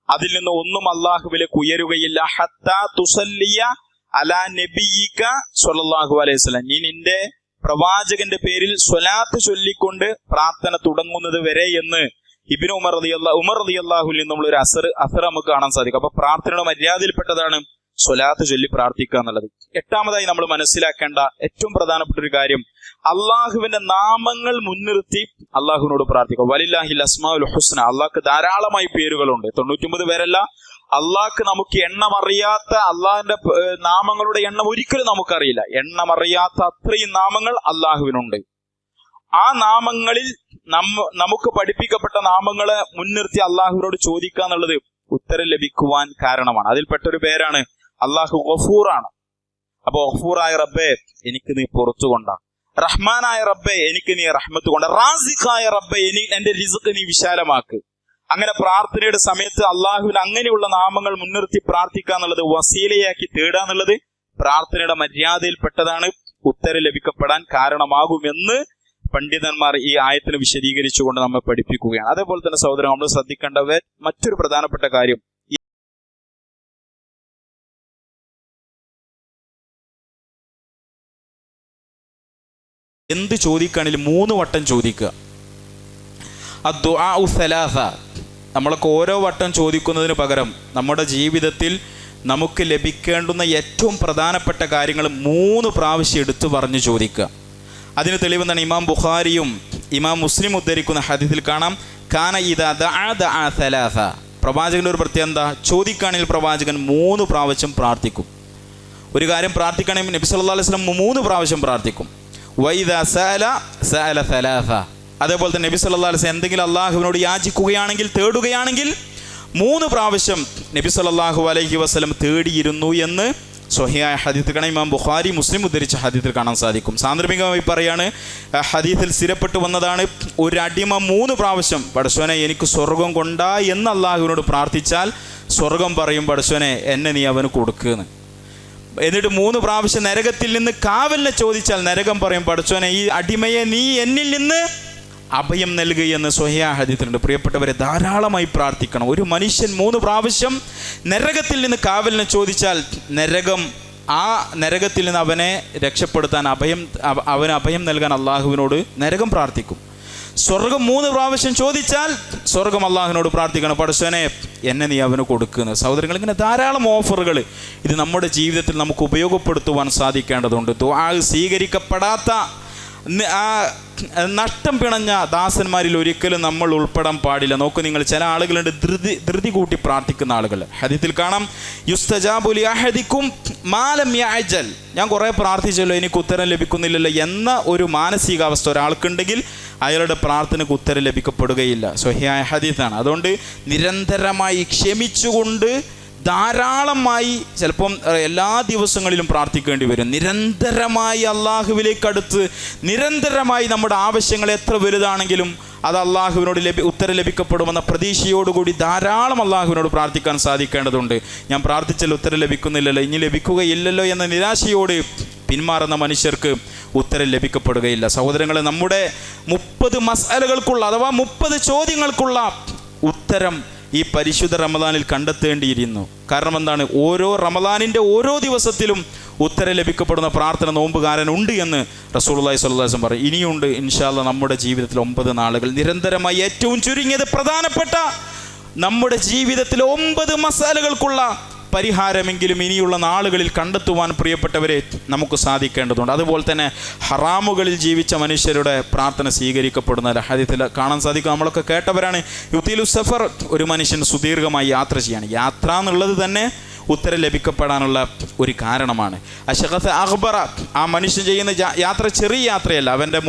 അതിൽ നിന്ന് ഒന്നും അള്ളാഹുവിലേക്ക് ഉയരുകയില്ല. ഹത്താ തുസല്ലിയ അലാ നബിയിക സ്വല്ലല്ലാഹു അലൈഹി വസല്ലം, നീ നിന്റെ പ്രവാചകന്റെ പേരിൽ സ്വലാത്ത് ചൊല്ലിക്കൊണ്ട് പ്രാർത്ഥന തുടങ്ങുന്നത് വരെ എന്ന് ഇബ്നു ഉമർ റളിയല്ലാഹു നിന്നുള്ള ഒരു അസർ നമുക്ക് കാണാൻ സാധിക്കും. അപ്പൊ പ്രാർത്ഥനയുടെ മര്യാദയിൽപ്പെട്ടതാണ് സ്വലാത്ത് ചൊല്ലി പ്രാർത്ഥിക്കുക എന്നുള്ളത്. 8-മതായി നമ്മൾ മനസ്സിലാക്കേണ്ട ഏറ്റവും പ്രധാനപ്പെട്ട ഒരു കാര്യം, അള്ളാഹുവിന്റെ നാമങ്ങൾ മുൻനിർത്തി അള്ളാഹുവിനോട് പ്രാർത്ഥിക്കുക. വലില്ലാഹിൽ അസ്മാഉൽ ഹുസ്ന, അള്ളാഹ്ക്ക് ധാരാളമായി പേരുകളുണ്ട്. 99 പേരല്ല, അള്ളാഹ്ക്ക് നമുക്ക് എണ്ണമറിയാത്ത അള്ളാഹിന്റെ നാമങ്ങളുടെ എണ്ണം ഒരിക്കലും നമുക്കറിയില്ല. എണ്ണമറിയാത്ത അത്രയും നാമങ്ങൾ അള്ളാഹുവിനുണ്ട്. ആ നാമങ്ങളിൽ നമുക്ക് പഠിപ്പിക്കപ്പെട്ട നാമങ്ങളെ മുൻനിർത്തി അള്ളാഹുവിനോട് ചോദിക്കുക എന്നുള്ളത് ഉത്തരം ലഭിക്കുവാൻ കാരണമാണ്. അതിൽപ്പെട്ടൊരു പേരാണ് അള്ളാഹു ഗഫൂറാണ്. അപ്പൊ ഗഫൂറായ റബ്ബേ എനിക്ക് നീ പുറത്തു കൊണ്ട, റഹ്മാനായ റബ്ബേ എനിക്ക് നീ റഹ്മത്ത് കൊണ്ട, റാസിഖായ റബ്ബേ എന്റെ റിസ്ക് നീ വിശാലമാക്ക്. അങ്ങനെ പ്രാർത്ഥനയുടെ സമയത്ത് അള്ളാഹുവിന് അങ്ങനെയുള്ള നാമങ്ങൾ മുൻനിർത്തി പ്രാർത്ഥിക്കുക എന്നുള്ളത്, വസീലയാക്കി തേടുക എന്നുള്ളത് പ്രാർത്ഥനയുടെ മര്യാദയിൽപ്പെട്ടതാണ്, ഉത്തരം ലഭിക്കപ്പെടാൻ കാരണമാകുമെന്ന് പണ്ഡിതന്മാർ ഈ ആയത്തിന് വിശദീകരിച്ചുകൊണ്ട് നമ്മെ പഠിപ്പിക്കുകയാണ്. അതേപോലെ തന്നെ സഹോദരൻ, നമ്മൾ ശ്രദ്ധിക്കേണ്ട മറ്റൊരു പ്രധാനപ്പെട്ട കാര്യം, എന്ത് ചോദിക്കുകയാണെങ്കിലും 3 വട്ടം ചോദിക്കുക. അദ്ദുആഉ സലാസ, നമ്മളൊക്കെ ഓരോ വട്ടം ചോദിക്കുന്നതിന് പകരം നമ്മുടെ ജീവിതത്തിൽ നമുക്ക് ലഭിക്കേണ്ടുന്ന ഏറ്റവും പ്രധാനപ്പെട്ട കാര്യങ്ങൾ 3 പ്രാവശ്യം എടുത്തു പറഞ്ഞ് ചോദിക്കുക. അതിന് തെളിവെന്നാണ് ഇമാം ബുഖാരിയും ഇമാം മുസ്ലിം ഉദ്ധരിക്കുന്ന ഹദീസിൽ കാണാം, കാന ഇദാ ദഅ സലാസ. പ്രവാചകൻ്റെ ഒരു പ്രത്യേകത എന്താ? ചോദിക്കുകയാണെങ്കിൽ പ്രവാചകൻ 3 പ്രാവശ്യം പ്രാർത്ഥിക്കും. ഒരു കാര്യം പ്രാർത്ഥിക്കണമെങ്കിൽ നബി സല്ലല്ലാഹു അലൈഹി വസല്ലം 3 പ്രാവശ്യം പ്രാർത്ഥിക്കും. വഇദാ സഅല സഅല സലാസ. അതേപോലെ തന്നെ നബി സല്ലല്ലാഹു അലൈഹി വസല്ലം എന്തെങ്കിലും അള്ളാഹുവിനോട് യാചിക്കുകയാണെങ്കിൽ, തേടുകയാണെങ്കിൽ 3 പ്രാവശ്യം നബി സല്ലല്ലാഹു അലൈഹി വസല്ലം തേടിയിരുന്നു എന്ന് സ്വഹീഹായ ഹദീസിൽ കാണാം. ഇമാം ബുഖാരി മുസ്ലിം ഉദ്ധരിച്ച ഹദീസിൽ കാണാൻ സാധിക്കും. സാന്ദർഭികമായി പറയാണ്, ഹദീസിൽ സ്ഥിരപ്പെട്ടു വന്നതാണ്, ഒരു അടിമ 3 പ്രാവശ്യം പടച്ചോനെ എനിക്ക് സ്വർഗം കൊണ്ടാ എന്ന് അള്ളാഹുവിനോട് പ്രാർത്ഥിച്ചാൽ സ്വർഗം പറയും, പടച്ചോനെ എന്നെ നീ അവന് കൊടുക്കുന്ന്. എന്നിട്ട് 3 പ്രാവശ്യം നരകത്തിൽ നിന്ന് കാവലിനെ ചോദിച്ചാൽ നരകം പറയും, പടച്ചോനെ ഈ അടിമയെ നീ എന്നിൽ നിന്ന് അഭയം നൽകുകയെന്ന് സ്വഹീഹായ ഹദീസിലുണ്ട്. പ്രിയപ്പെട്ടവരെ, ധാരാളമായി പ്രാർത്ഥിക്കണം. ഒരു മനുഷ്യൻ 3 പ്രാവശ്യം നരകത്തിൽ നിന്ന് കാവലിനെ ചോദിച്ചാൽ നരകം ആ നരകത്തിൽ നിന്ന് അവനെ രക്ഷപ്പെടുത്താൻ അവന് അഭയം നൽകാൻ അള്ളാഹുവിനോട് നരകം പ്രാർത്ഥിക്കും. സ്വർഗം 3 പ്രാവശ്യം ചോദിച്ചാൽ സ്വർഗം അള്ളാഹുവിനോട് പ്രാർത്ഥിക്കണം, പടച്ചോനെ എന്നെ നീ അവന് കൊടുക്കുന്നത്. സഹോദരങ്ങൾ, ഇങ്ങനെ ധാരാളം ഓഫറുകൾ ഇത് നമ്മുടെ ജീവിതത്തിൽ നമുക്ക് ഉപയോഗപ്പെടുത്തുവാൻ സാധിക്കേണ്ടതുണ്ട്. ദുആ സ്വീകരിക്കപ്പെടാത്ത ആ നഷ്ടം പിണഞ്ഞ ദാസന്മാരിൽ ഒരിക്കലും നമ്മൾ ഉൾപ്പെടാൻ പാടില്ല. നോക്കൂ നിങ്ങൾ, ചില ആളുകളുണ്ട് ധൃതി കൂട്ടി പ്രാർത്ഥിക്കുന്ന ആളുകൾ. ഹദീസിൽ കാണാം, യുസ്തജാബു ലി അഹദിക്കും മാ ലം യഅജൽ. ഞാൻ കുറേ പ്രാർത്ഥിച്ചല്ലോ, എനിക്ക് ഉത്തരം ലഭിക്കുന്നില്ലല്ലോ എന്ന ഒരു മാനസികാവസ്ഥ ഒരാൾക്കുണ്ടെങ്കിൽ അയാളുടെ പ്രാർത്ഥനയ്ക്ക് ഉത്തരം ലഭിക്കപ്പെടുകയില്ല. സ്വഹീഹായ ഹദീസാണ്. അതുകൊണ്ട് നിരന്തരമായി ക്ഷമിച്ചുകൊണ്ട് ധാരാളമായി, ചിലപ്പം എല്ലാ ദിവസങ്ങളിലും പ്രാർത്ഥിക്കേണ്ടി വരും. നിരന്തരമായി അള്ളാഹുവിലേക്ക് അടുത്ത് നിരന്തരമായി നമ്മുടെ ആവശ്യങ്ങൾ എത്ര വലുതാണെങ്കിലും അത് അള്ളാഹുവിനോട് ഉത്തരം ലഭിക്കപ്പെടുമെന്ന പ്രതീക്ഷയോടുകൂടി ധാരാളം അള്ളാഹുവിനോട് പ്രാർത്ഥിക്കാൻ സാധിക്കേണ്ടതുണ്ട്. ഞാൻ പ്രാർത്ഥിച്ചാൽ ഉത്തരം ലഭിക്കുന്നില്ലല്ലോ, ഇനി ലഭിക്കുകയില്ലല്ലോ എന്ന നിരാശയോട് പിന്മാറുന്ന മനുഷ്യർക്ക് ഉത്തരം ലഭിക്കപ്പെടുകയില്ല. സഹോദരങ്ങളെ, നമ്മുടെ 30 മസ്അലകൾക്കുള്ള അഥവാ 30 ചോദ്യങ്ങൾക്കുള്ള ഉത്തരം ഈ പരിശുദ്ധ റമദാനിൽ കണ്ടെത്തേണ്ടിയിരുന്നു. കാരണം എന്താണ്? ഓരോ റമദാനിൻ്റെ ഓരോ ദിവസത്തിലും ഉത്തരം ലഭിക്കപ്പെടുന്ന പ്രാർത്ഥന നോമ്പുകാരനുണ്ട് എന്ന് റസൂലുള്ളാഹി സ്വല്ലല്ലാഹു അലൈഹി വസല്ലം പറയും. ഇനിയുണ്ട് ഇൻഷാ അല്ലാഹ് നമ്മുടെ ജീവിതത്തിൽ 9 നാളുകൾ നിരന്തരമായി ഏറ്റവും ചുരുങ്ങിയത് പ്രധാനപ്പെട്ട നമ്മുടെ ജീവിതത്തിലെ 9 മസാലകൾക്കുള്ള പരിഹാരമെങ്കിലും ഇനിയുള്ള നാളുകളിൽ കണ്ടെത്തുവാൻ പ്രിയപ്പെട്ടവരെ നമുക്ക് സാധിക്കേണ്ടതുണ്ട്. അതുപോലെ തന്നെ ഹറാമുകളിൽ ജീവിച്ച മനുഷ്യരുടെ പ്രാർത്ഥന സ്വീകരിക്കപ്പെടുന്ന ഹദീസിൽ കാണാൻ സാധിക്കും. നമ്മളൊക്കെ കേട്ടവരാണ്. യുത്തീലു സഫർ, ഒരു മനുഷ്യൻ സുദീർഘമായി യാത്ര ചെയ്യാണ്. യാത്ര എന്നുള്ളത് തന്നെ ഉത്തരം ലഭിക്കപ്പെടാനുള്ള ഒരു കാരണമാണ്. അശഖത്ത് അഖ്ബറ, ആ മനുഷ്യൻ ചെയ്യുന്ന യാത്ര ചെറിയ യാത്രയല്ല. അവൻ്റെ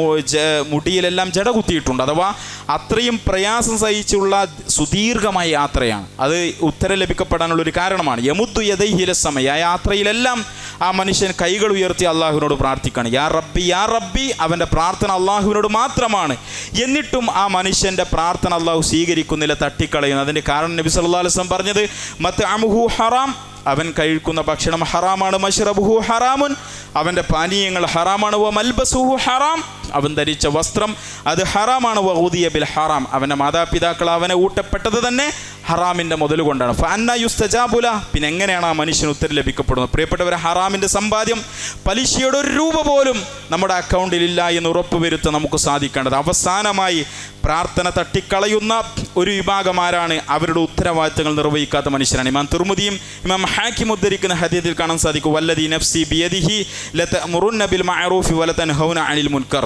മുടിയിലെല്ലാം ജട കുത്തിയിട്ടുണ്ട്. അഥവാ അത്രയും പ്രയാസം സഹിച്ചുള്ള സുദീർഘമായ യാത്രയാണ്. അത് ഉത്തരം ലഭിക്കപ്പെടാനുള്ള ഒരു കാരണമാണ്. യമുദ്ദു യദൈഹി ഇലസ്സമ, ആ യാത്രയിലെല്ലാം ആ മനുഷ്യൻ കൈകൾ ഉയർത്തി അള്ളാഹുവിനോട് പ്രാർത്ഥിക്കുകയാണ്. യാ റബ്ബി യാ റബ്ബി. അവൻ്റെ പ്രാർത്ഥന അള്ളാഹുവിനോട് മാത്രമാണ്. എന്നിട്ടും ആ മനുഷ്യൻ്റെ പ്രാർത്ഥന അള്ളാഹു സ്വീകരിക്കുന്നില്ല, തട്ടിക്കളയുന്നു. അതിൻ്റെ കാരണം നബി സല്ലല്ലാഹു അലൈഹി വസല്ലം പറഞ്ഞത്, മത്അമുഹു ഹറാം, അവൻ കഴിക്കുന്ന ഭക്ഷണം ഹറാമാണ്. മശ്റബുഹു ഹറാമുൻ, അവൻ്റെ പാനീയങ്ങൾ ഹറാമാണ്. വ മൽബസുഹു ഹറാം, അവൻ ധരിച്ച വസ്ത്രം അത് ഹറാമാണ്. വ ഗുദിയ ബിൽ ഹറാം, അവൻ്റെ മാതാപിതാക്കൾ അവനെ ഊട്ടപ്പെട്ടത് തന്നെ ഹറാമിൻ്റെ മുതൽ കൊണ്ടാണ്. ഫഅന്ന യുസ്തജാബുല, പിന്നെ എങ്ങനെയാണ് ആ മനുഷ്യന് ഉത്തരം ലഭിക്കപ്പെടുന്നത്? പ്രിയപ്പെട്ടവരെ, ഹറാമിൻ്റെ സമ്പാദ്യം, പലിശയുടെ 1 രൂപ പോലും നമ്മുടെ അക്കൗണ്ടിൽ ഇല്ല എന്ന് ഉറപ്പുവരുത്താൻ നമുക്ക് സാധിക്കേണ്ടത്. അവസാനമായി പ്രാർത്ഥന തട്ടിക്കളയുന്ന ഒരു വിഭാഗം ആരാണ്? അവരുടെ ഉത്തരവാദിത്തങ്ങൾ നിർവഹിക്കാത്ത മനുഷ്യരാണ്. ഇമാം തുർമുദിയും ഇമാം ഹാക്കിം ഉദ്ധരിക്കുന്ന ഹദീസിൽ കാണാൻ സാധിക്കും, വല്ലദീ നഫ്സി ബിയദിഹി ലതഅമുറുന്ന ബിൽ മഅറൂഫി വലതൻഹൗന അനിൽ മുൻകർ.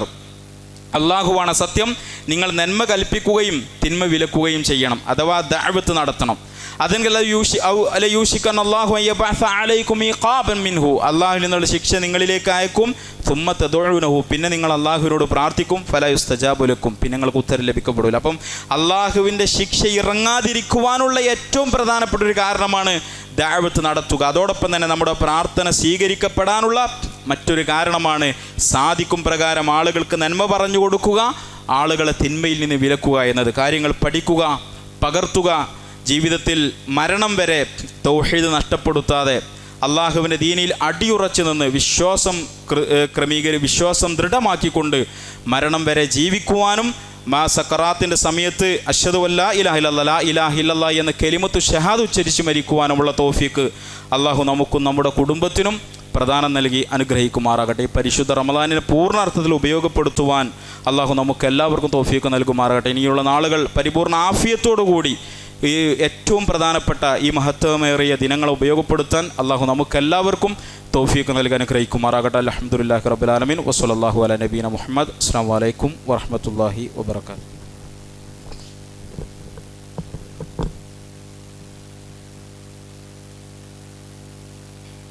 അള്ളാഹുവാണ് സത്യം, നിങ്ങൾ നന്മ കൽപ്പിക്കുകയും തിന്മ വിലക്കുകയും ചെയ്യണം, അഥവാ ദഅവത്ത് നടത്തണം. അതെങ്കിൽ അള്ളാഹുവിൽ നിന്നുള്ള ശിക്ഷ നിങ്ങളിലേക്ക് അയക്കും. സുമ്മ തദഉനഹു, പിന്നെ നിങ്ങൾ അള്ളാഹുവിനോട് പ്രാർത്ഥിക്കും. ഫലാ യുസ്തജാബു ലക്കും, പിന്നെ നിങ്ങൾക്ക് ഉത്തരം ലഭിക്കപ്പെടില്ല. അപ്പം അള്ളാഹുവിൻ്റെ ശിക്ഷ ഇറങ്ങാതിരിക്കുവാനുള്ള ഏറ്റവും പ്രധാനപ്പെട്ട ഒരു കാരണമാണ് ദഅവത്ത് നടത്തുക. അതോടൊപ്പം തന്നെ നമ്മുടെ പ്രാർത്ഥന സ്വീകരിക്കപ്പെടാനുള്ള മറ്റൊരു കാരണമാണ് സാധിക്കും പ്രകാരം ആളുകൾക്ക് നന്മ പറഞ്ഞു കൊടുക്കുക, ആളുകളെ തിന്മയിൽ നിന്ന് വിലക്കുക എന്നത്. കാര്യങ്ങൾ പഠിക്കുക, പകർത്തുക, ജീവിതത്തിൽ മരണം വരെ തൗഹീദ് നഷ്ടപ്പെടുത്താതെ അള്ളാഹുവിൻ്റെ ദീനിൽ അടിയുറച്ചു നിന്ന് വിശ്വാസം ദൃഢമാക്കിക്കൊണ്ട് മരണം വരെ ജീവിക്കുവാനും സക്കറാത്തിൻ്റെ സമയത്ത് അശ്ഹദു അല്ലാ ഇലാഹ ഇല്ലല്ലാഹ് ലാ ഇലാഹ ഇല്ലല്ലാഹ് എന്ന കലിമത്തു ഷഹാദ ഉച്ചരിച്ച് മരിക്കുവാനുമുള്ള തൗഫീക്ക് അള്ളാഹു നമുക്കും നമ്മുടെ കുടുംബത്തിനും പ്രദാനം നൽകി അനുഗ്രഹിക്കുമാറാകട്ടെ. ഈ പരിശുദ്ധ റമദാനിനെ പൂർണ്ണാർത്ഥത്തിൽ ഉപയോഗപ്പെടുത്തുവാൻ അള്ളാഹു നമുക്ക് എല്ലാവർക്കും തൗഫീക്ക് നൽകുമാറാകട്ടെ. ഇനിയുള്ള നാളുകൾ പരിപൂർണ്ണ ആഫിയത്തോടു കൂടി ഈ ഏറ്റവും പ്രധാനപ്പെട്ട ഈ മഹത്വമേറിയ ദിനങ്ങളെ ഉപയോഗപ്പെടുത്താൻ അള്ളാഹു നമുക്കെല്ലാവർക്കും തൗഫീഖ് നൽകി അനുഗ്രഹിക്കുമാറാകട്ടെ. അൽഹംദുലില്ലാഹി റബ്ബിൽ ആലമീൻ. വസ്സല്ലല്ലാഹു അലാ നബീന മുഹമ്മദ്. അസ്സലാമു അലൈക്കും വറഹ്മത്തുള്ളാഹി വബറകാതുഹു.